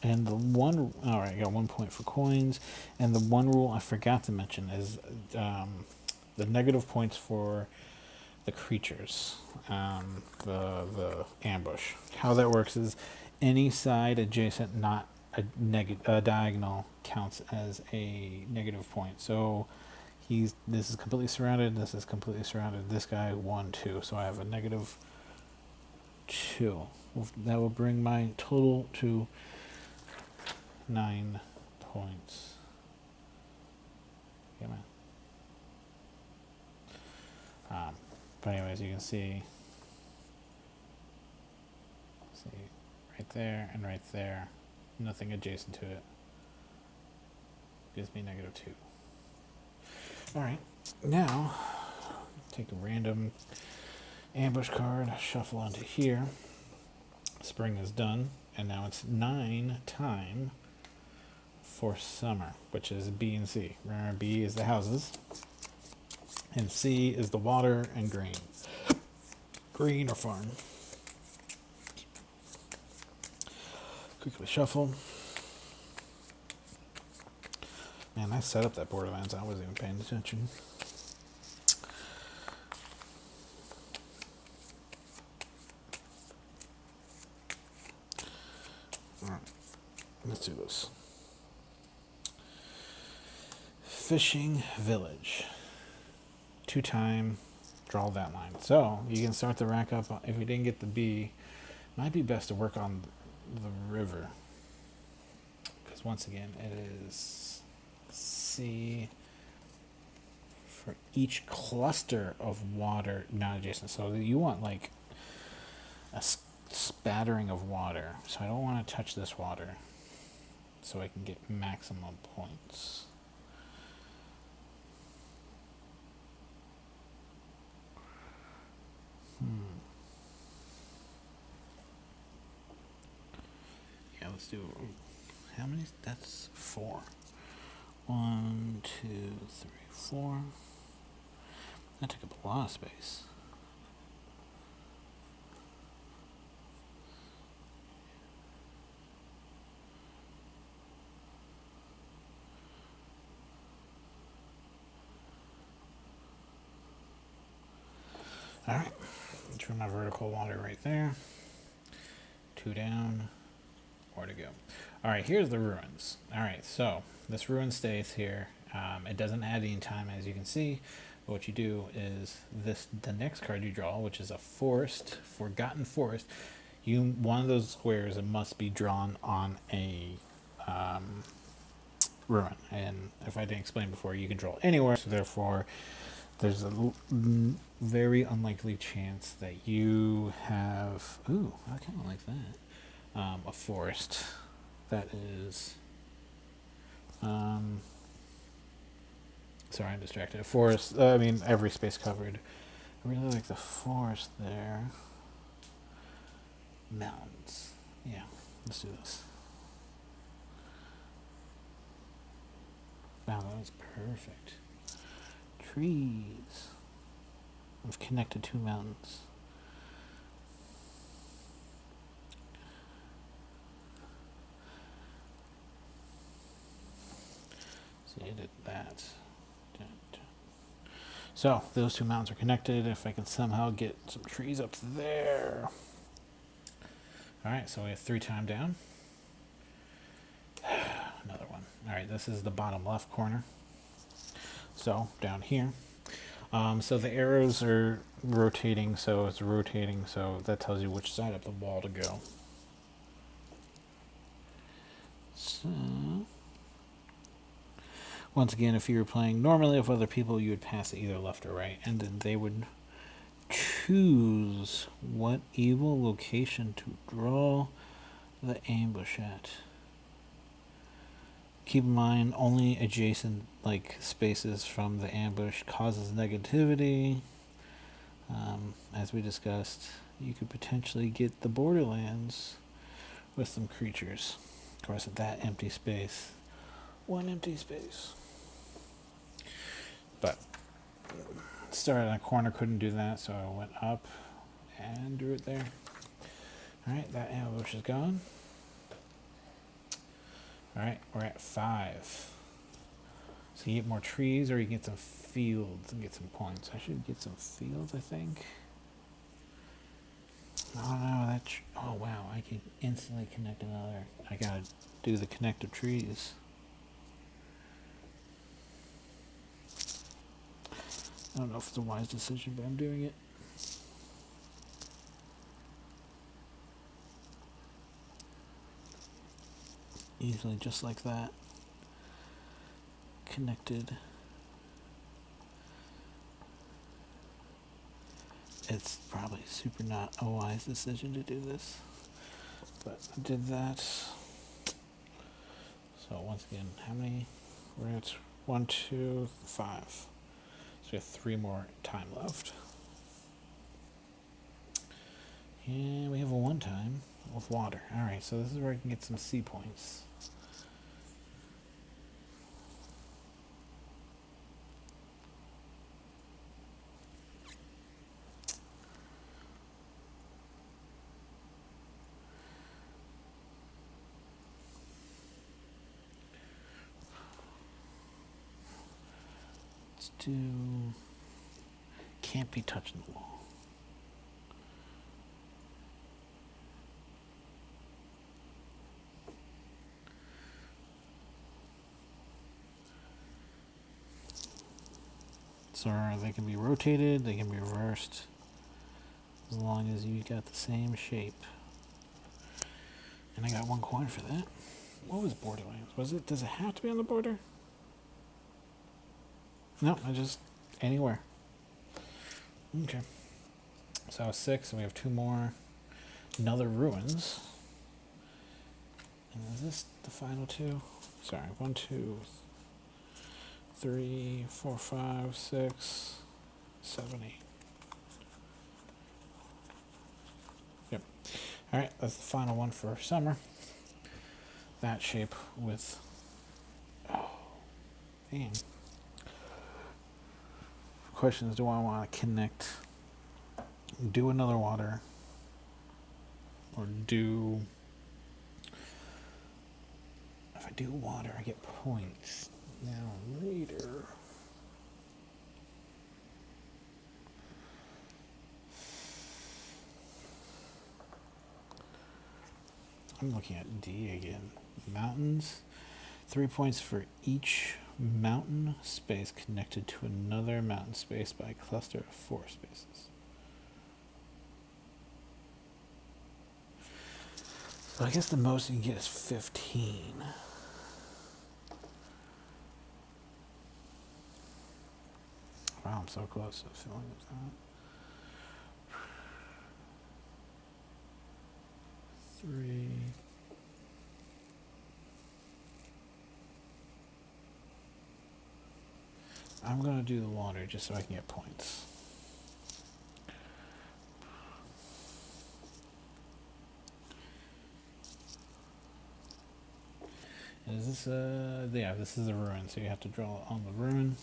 And the one, all right, I got 1 point for coins. And the one rule I forgot to mention is the negative points for the creatures, the ambush. How that works is any side adjacent, not a diagonal, counts as a negative point. So this is completely surrounded, this is completely surrounded, this guy 1, 2. So I have a negative 2. That will bring my total to 9 points. Yeah, man. But anyways, you can see right there and right there, nothing adjacent to it. Gives me negative 2. Alright, now take a random ambush card, shuffle onto here. Spring is done, and now it's 9 time for summer, which is B and C. Remember, B is the houses, and C is the water and green or farm. Quickly shuffle. Man, I set up that Borderlands. I wasn't even paying attention. Alright, let's do this. Fishing Village. 2-time, draw that line. So, you can start the rack up. If you didn't get the B, might be best to work on the river. Because once again, it is C for each cluster of water not adjacent. So you want like a spattering of water. So I don't want to touch this water so I can get maximum points. Yeah, let's do. How many? That's 4. 1, 2, 3, 4. That took up a lot of space. Alright, drew my vertical water right there. 2 down, 4 to go. Alright, here's the ruins. Alright, so this ruin stays here. It doesn't add any time, as you can see. But what you do is the next card you draw, which is a forest, forgotten forest. One of those squares, it must be drawn on a ruin. And if I didn't explain before, you can draw anywhere. So therefore, there's a very unlikely chance that you have. Ooh, I kind of like that. A forest that is. Sorry, I'm distracted. A forest. I mean, every space covered. I really like the forest there. Mountains. Yeah, let's do this. Wow, that was perfect. Trees. I've connected 2 mountains. So you did that. So those 2 mountains are connected. If I can somehow get some trees up there. Alright, so we have 3 time down. Another one. Alright, this is the bottom left corner. So down here. So the arrows are rotating, so it's rotating, so that tells you which side of the wall to go. So, once again, if you were playing normally with other people, you would pass it either left or right, and then they would choose what evil location to draw the ambush at. Keep in mind, only adjacent spaces from the ambush causes negativity. As we discussed, you could potentially get the Borderlands with some creatures. Of course, at that empty space. 1 empty space. But started in a corner, couldn't do that, so I went up and drew it there. Alright, that ambush is gone. Alright, we're at 5. So you get more trees, or you get some fields and get some points. I should get some fields, I think. Oh no, oh wow, I can instantly connect another. I gotta do the connective trees. I don't know if it's a wise decision, but I'm doing it. Easily, just like that. Connected. It's probably super not a wise decision to do this, but I did that. So once again, how many? We're at 1, 2, 5. So we have 3 more time left. And we have a 1 time with water. Alright, so this is where I can get some C points. Let's do. Can't be touching the wall. So they can be rotated, they can be reversed, as long as you got the same shape. And I got 1 coin for that. What was borderlands? Was it? Does it have to be on the border? No, I just anywhere. Okay. So 6, and we have 2 more. Another ruins. And is this the final 2? Sorry, 1, 2, 3, 4, 5, 6, 7, 8. Yep. All right, that's the final one for summer. That shape with. Oh, man. Question is, do I want to connect, do another water, or do. If I do water, I get points. Now later. I'm looking at D again. Mountains. 3 points for each mountain space connected to another mountain space by a cluster of 4 spaces. So I guess the most you can get is 15. Wow, I'm so close to filling up that. 3. I'm going to do the water just so I can get points. And is this yeah, this is a ruin, so you have to draw on the ruin.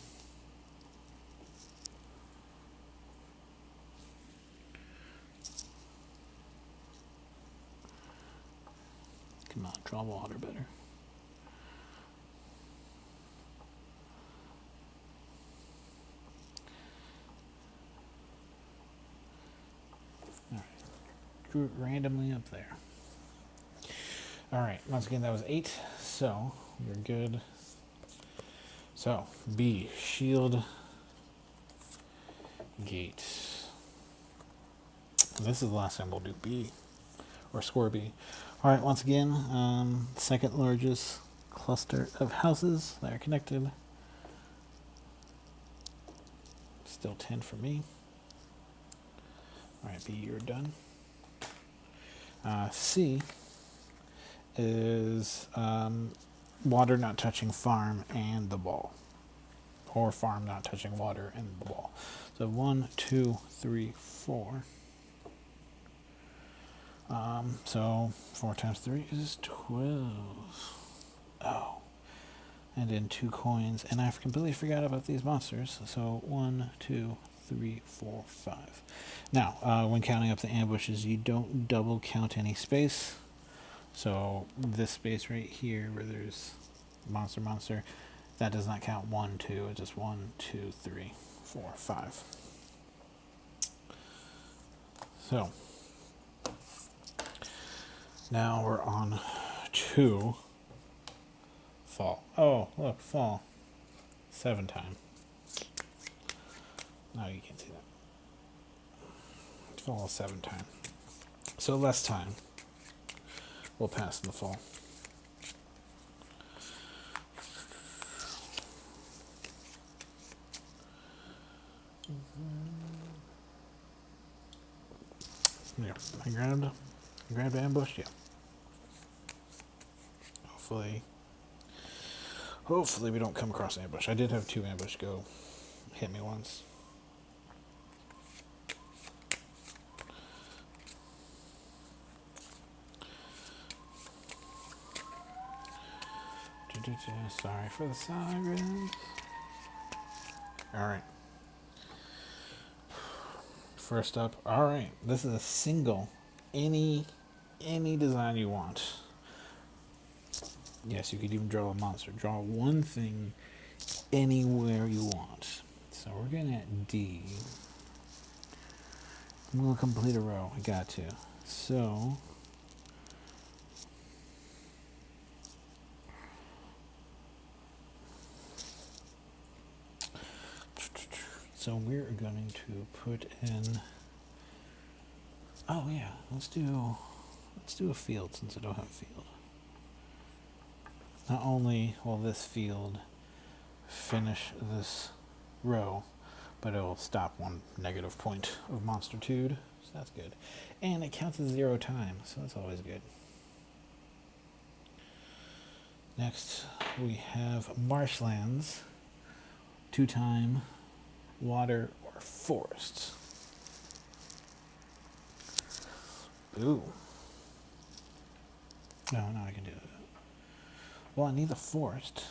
Come on, draw water better. Alright. Drew it randomly up there. Alright, once again that was 8, so you're good. So, B, shield gate. This is the last time we'll do B, or score B. Alright, once again, second largest cluster of houses that are connected. Still 10 for me. Alright, B, you're done. C is water not touching farm and the ball. Or farm not touching water and the ball. So 1, 2, 3, 4. So 4 times 3 is 12. Oh. And in 2 coins. And I completely forgot about these monsters. So 1, 2, 3, 4, 5. Now, when counting up the ambushes, you don't double count any space. So this space right here where there's monster, that does not count 1, 2. It's just 1, 2, 3, 4, 5. So now we're on 2. Fall. Oh, look, fall. 7 time. No, you can't see that. Fall 7 time. So less time. We'll pass in the fall. Yeah, I grabbed ambush, yeah. Hopefully we don't come across ambush. I did have 2 ambush go hit me once. Sorry for the sirens. Alright. First up, alright. This is a single. Any design you want. Yes, you could even draw a monster. Draw one thing anywhere you want. so we're getting at D. I'm going to complete a row. I got to. So we're going to put in. Oh yeah, let's do a field since I don't have a field. Not only will this field finish this row, but it will stop one negative point of monstertude, so that's good. And it counts as 0 times, so that's always good. Next, we have marshlands, 2-time water or forest. Ooh. No, I can do it. Well, I need the forest.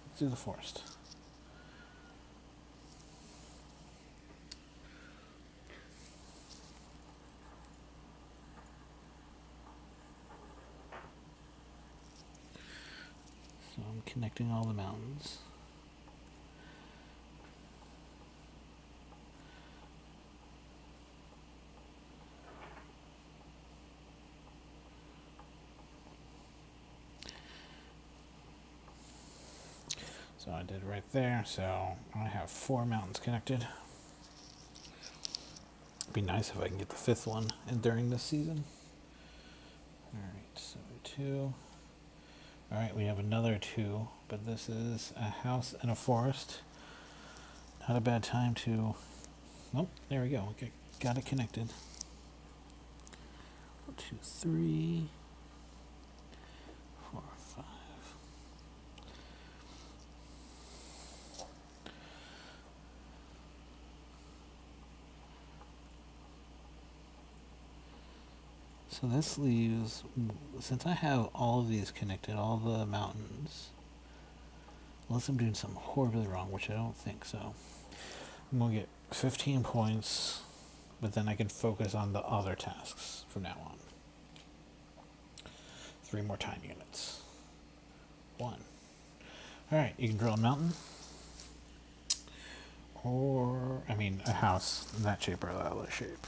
Let's do the forest. So I'm connecting all the mountains. So I did right there, so I have 4 mountains connected. It'd be nice if I can get the 5th one during this season. Alright, so 2. Alright, we have another 2, but this is a house and a forest. Not a bad time to... Oh, there we go. Okay, got it connected. 1, 2, 3, 4, 5. So this leaves, since I have all of these connected, all the mountains, unless I'm doing something horribly wrong, which I don't think so, I'm going to get 15 points, but then I can focus on the other tasks from now on. 3 more time units. 1. Alright, you can draw a mountain, or, a house in that shape or that other shape.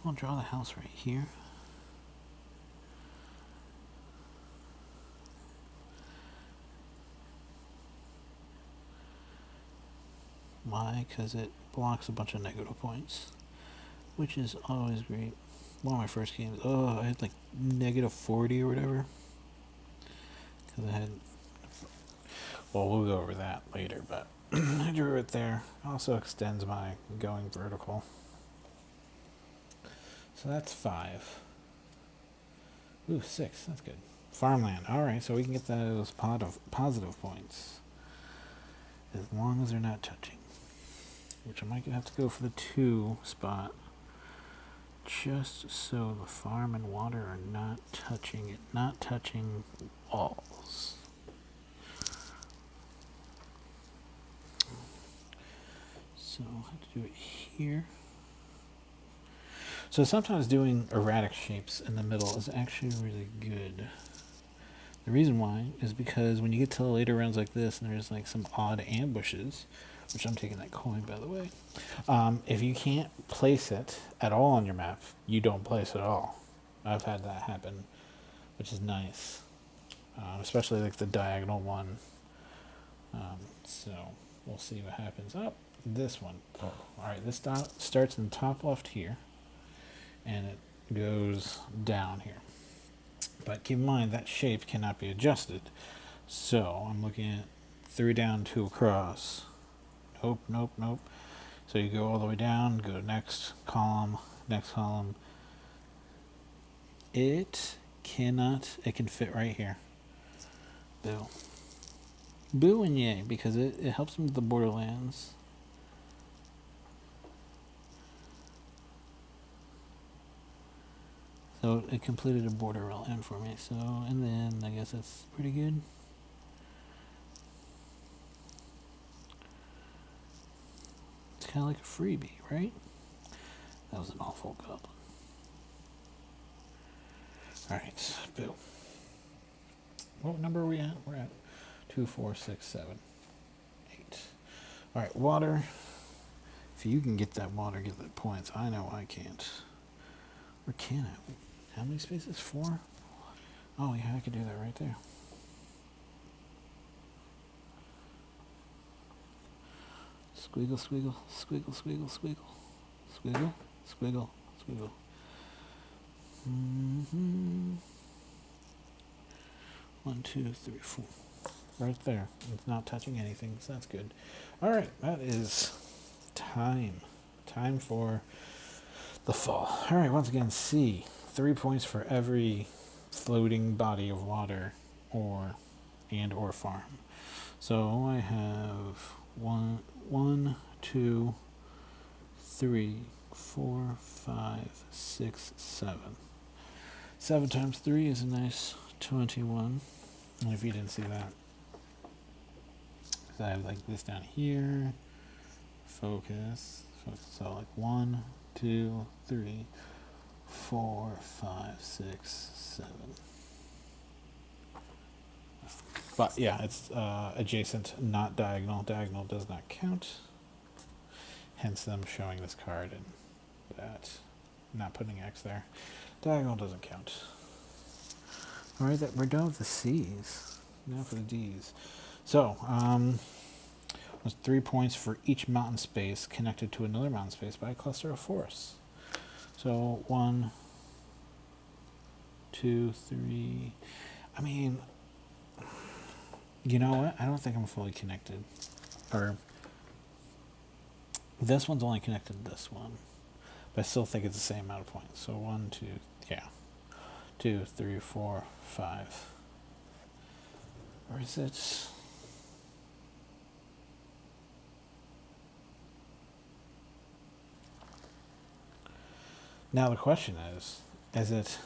I'll draw the house right here. Why? Because it blocks a bunch of negative points, which is always great. One of my first games, I had like negative 40 or whatever. Because I had... Well, we'll go over that later, but I drew it there. Also extends my going vertical. So that's 5. Ooh, 6. That's good. Farmland. Alright, so we can get those positive points. As long as they're not touching. Which I might have to go for the 2 spot. Just so the farm and water are not touching it. Not touching walls. So I'll have to do it here. So sometimes doing erratic shapes in the middle is actually really good. The reason why is because when you get to the later rounds like this and there's like some odd ambushes, which I'm taking that coin by the way, if you can't place it at all on your map, you don't place it at all. I've had that happen, which is nice, especially like the diagonal one. So we'll see what happens. Oh, this one. Oh, alright, this starts in the top left here. And it goes down here. But keep in mind that shape cannot be adjusted. So I'm looking at 3 down, 2 across. Nope, nope, nope. So you go all the way down, go to next column, next column. It can fit right here. Boo. Boo and yay, because it helps me with the borderlands. So it completed a border land for me. So, and then I guess that's pretty good. It's kind of like a freebie, right? That was an awful goblin. Alright, boo. What number are we at? We're at 2, 4, 6, 7, 8. Alright, water. If you can get that water, get the points. I know I can't. Or can I? How many spaces? 4? Oh, yeah, I could do that right there. Squiggle, squiggle, squiggle, squiggle, squiggle. Squiggle, squiggle, squiggle. Mm-hmm. 1, 2, 3, 4. Right there. It's not touching anything, so that's good. Alright, that is time. Time for the fall. Alright, once again, C. 3 points for every floating body of water or farm. So I have 1, 2, 3, 4, 5, 6, 7. 7 times 3 is a nice 21. And if you didn't see that, so I have like this down here. Focus. So like 1, 2, 3, 4, 5, 6, 7. But yeah, it's adjacent, not diagonal. Diagonal does not count. Hence them showing this card and that. Not putting X there. Diagonal doesn't count. Alright, we're done with the C's. Now for the D's. So, there's 3 points for each mountain space connected to another mountain space by a cluster of forests. So 1, 2, 3. I mean, you know what? I don't think I'm fully connected. Or this one's only connected to this one, but I still think it's the same amount of points. So 1, 2, yeah, 2, 3, 4, 5. Or is it? Now the question is it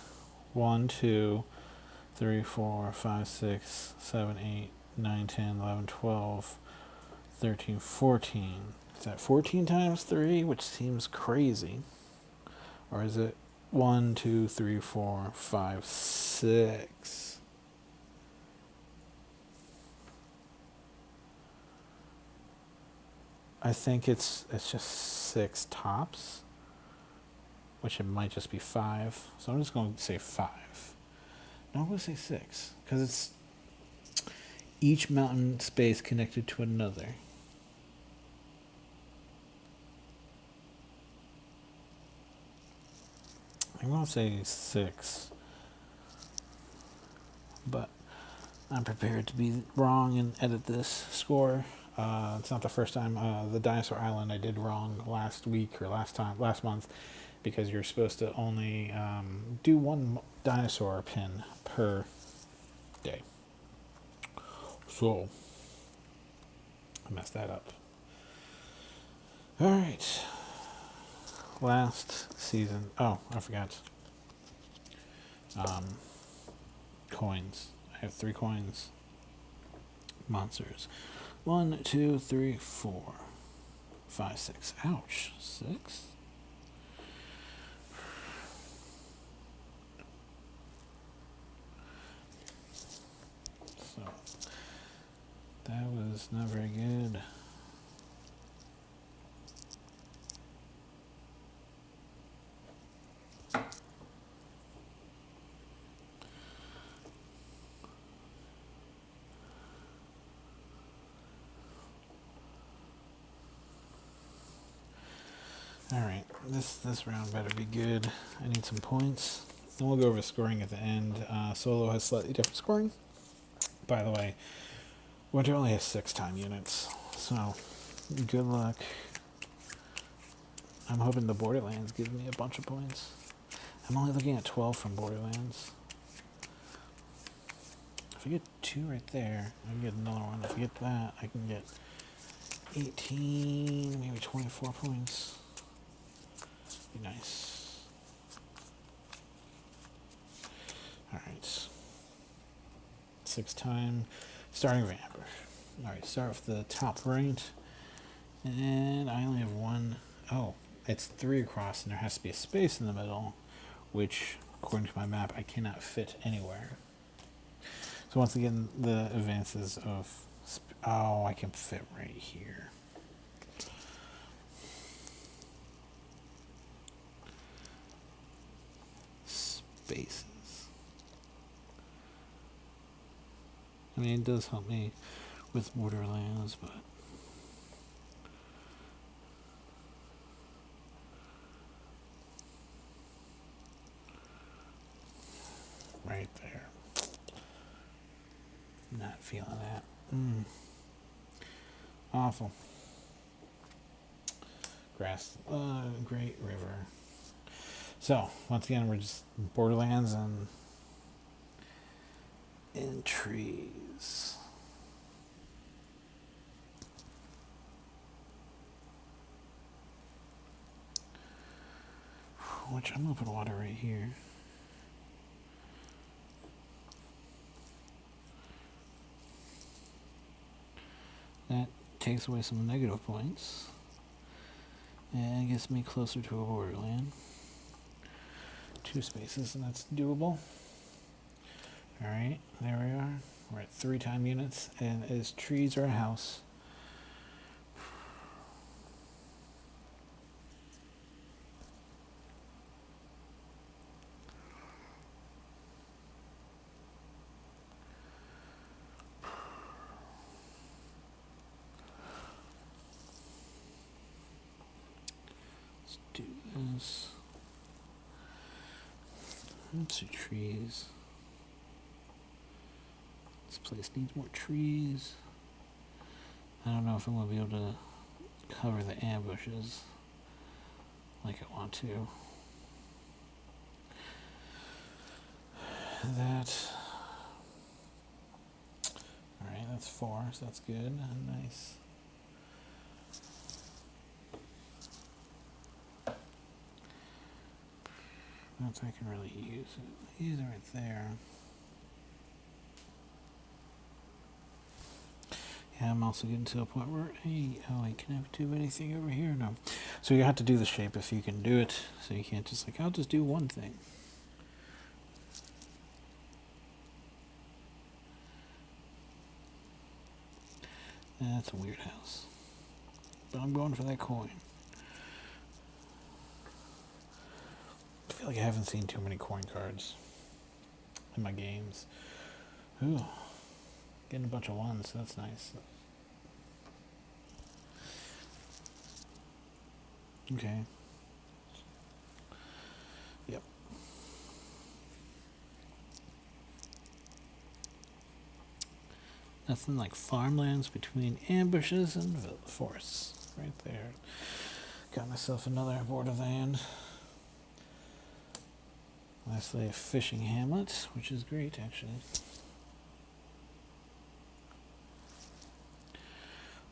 1, 2, 3, 4, 5, 6, 7, 8, 9, 10, 11, 12, 13, 14. Is that 14 times 3, which seems crazy? Or is it 1, 2, 3, 4, 5, 6? I think it's just 6 tops, which it might just be 5. So I'm just going to say 5. No, I'm going to say 6, because it's each mountain space connected to another. I'm going to say 6, but I'm prepared to be wrong and edit this score. It's not the first time. The Dinosaur Island I did wrong last week or last month, because you're supposed to only do 1 dinosaur pin per day. So I messed that up. All right. Last season. Oh, I forgot. Coins. I have 3 coins. Monsters. 1, 2, 3, 4, 5, 6. Ouch. 6? So, that was not very good. Alright, this round better be good. I need some points. And we'll go over scoring at the end. Solo has slightly different scoring. By the way, Winter only has 6 time units, so good luck. I'm hoping the Borderlands give me a bunch of points. I'm only looking at 12 from Borderlands. If I get 2 right there, I can get another one. If I get that, I can get 18, maybe 24 points. Be nice. Alright. 6 time. Starting with ambush. Alright, start with the top right. And I only have 1. Oh, it's 3 across, and there has to be a space in the middle, which, according to my map, I cannot fit anywhere. So once again, the advances of... oh, I can fit right here. Spaces. I mean, it does help me with Borderlands, but... right there. Not feeling that. Awful. Grass. Great river. So, once again, we're just Borderlands and trees. Which I'm gonna put water right here. That takes away some negative points and gets me closer to a borderland. 2 spaces, and that's doable. Alright, there we are. We're at 3 time units, and is trees or a house? Let's do this. Let's see, trees. This place needs more trees. I don't know if I'm going to be able to cover the ambushes like I want to. That. Alright, that's 4, so that's good. Nice. I don't think I can really use it. Use it right there. Yeah, I'm also getting to a point where, hey, oh, I can have do anything over here? No. So you have to do the shape if you can do it. So you can't just like, I'll just do one thing. That's a weird house. But I'm going for that coin. I feel like I haven't seen too many coin cards in my games. Ooh. Getting a bunch of 1s, that's nice. Okay. Yep. Nothing like farmlands between ambushes and forests. Right there. Got myself another borderland. Lastly, a fishing hamlet, which is great, actually.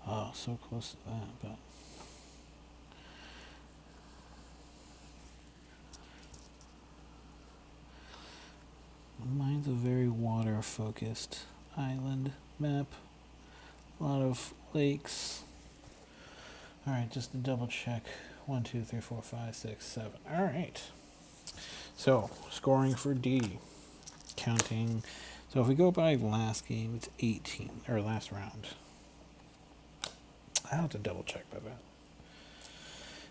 Oh, so close to that, but... mine's a very water-focused island map. A lot of lakes. Alright, just to double check. 1, 2, 3, 4, 5, 6, 7. Alright. So, scoring for D. Counting. So if we go by last game, it's 18. Or last round. I'll have to double check by that.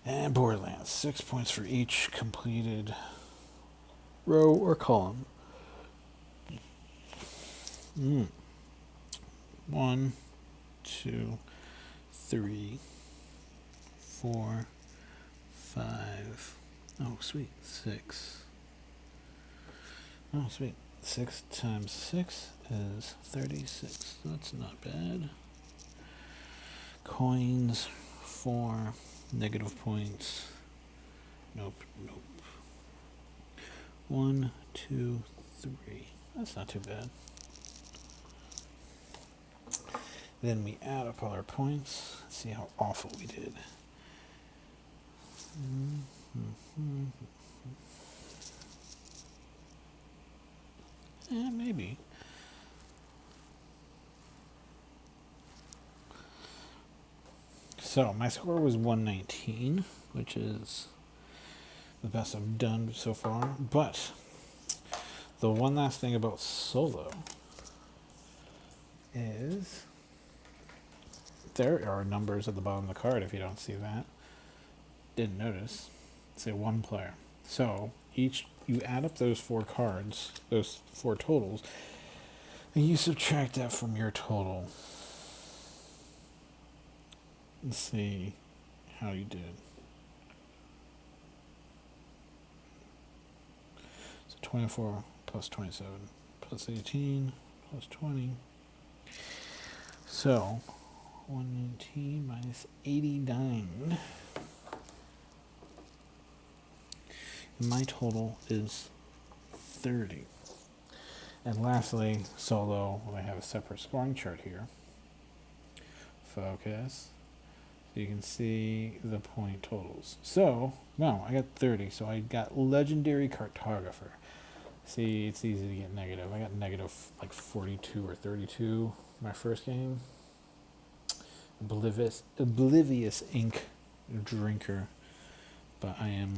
And Borderlands. 6 points for each completed row or column. 1, 2, 3, 4, 5. Oh, sweet. 6. Oh, sweet. 6 times 6 is 36. That's not bad. Coins, 4. Negative points. Nope, nope. 1, 2, 3. That's not too bad. Then we add up all our points. Let's see how awful we did. Yeah, maybe. So my score was 119, which is the best I've done so far. But the one last thing about solo is there are numbers at the bottom of the card if you don't see that. Didn't notice. Say one player. So you add up those 4 cards, those 4 totals, and you subtract that from your total. Let's see how you did. So 24 plus 27 plus 18 plus 20. So 119 minus 89. My total is 30. And lastly, solo, I have a separate scoring chart here. Focus. So you can see the point totals. So, no, I got 30. So I got legendary cartographer. See, it's easy to get negative. I got negative like 42 or 32 my first game. Oblivious ink drinker. But I am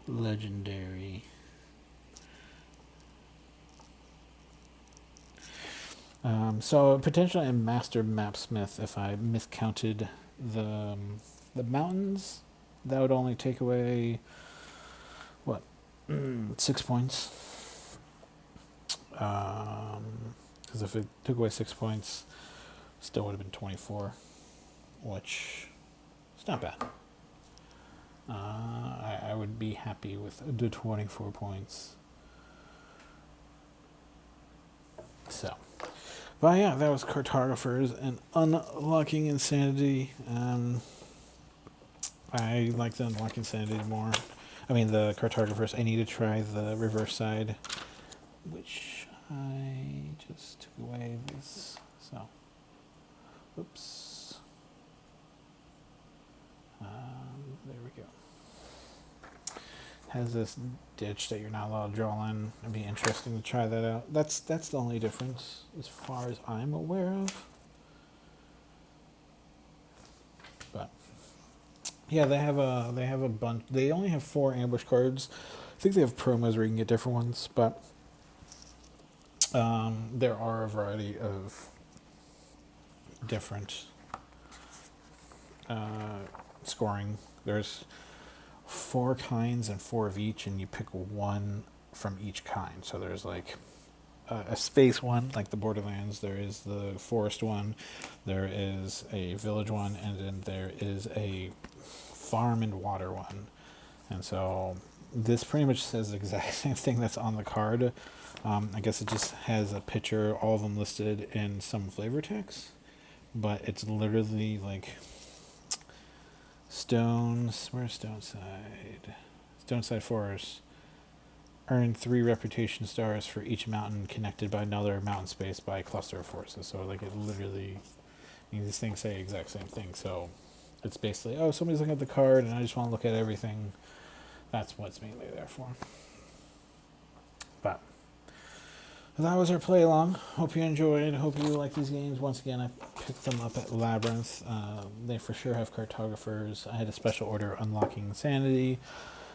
legendary. So potentially I'm master mapsmith if I miscounted the mountains. That would only take away what 6 points. Because if it took away 6 points, still would have been 24, which is not bad. I would be happy with the 24 points. So, but yeah, that was Cartographers and Unlocking Insanity. I like the Unlocking Insanity more. I mean, the Cartographers. I need to try the reverse side, which I just took away this. So, oops. There we go. Has this ditch that you're not allowed to draw in. It'd be interesting to try that out. That's the only difference as far as I'm aware of. But yeah, they have a bunch. They only have 4 ambush cards. I think they have promos where you can get different ones, but there are a variety of different scoring. There's 4 kinds and 4 of each, and you pick one from each kind. So there's like a space one, like the Borderlands. There is the forest one. There is a village one, and then there is a farm and water one. And so this pretty much says the exact same thing that's on the card. I guess it just has a picture, all of them listed in some flavor text, but it's literally like Stones. Where's Stoneside? Stoneside Forest. Earn 3 reputation stars for each mountain connected by another mountain space by a cluster of forces. So like it literally, these things say the exact same thing. So it's basically, oh, somebody's looking at the card and I just want to look at everything. That's what it's mainly there for. But that was our play along. Hope you enjoyed. Hope you like these games. Once again, I picked them up at Labyrinth. They for sure have Cartographers. I had a special order Unlocking Insanity.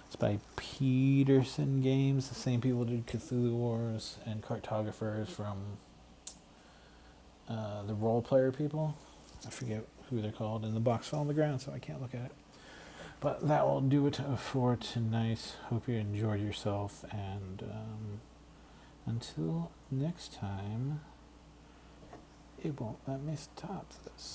It's by Peterson Games. The same people did Cthulhu Wars and Cartographers from the role player people. I forget who they're called. And the box fell on the ground, so I can't look at it. But that will do it for tonight. Hope you enjoyed yourself. And until next time, it won't let me stop this.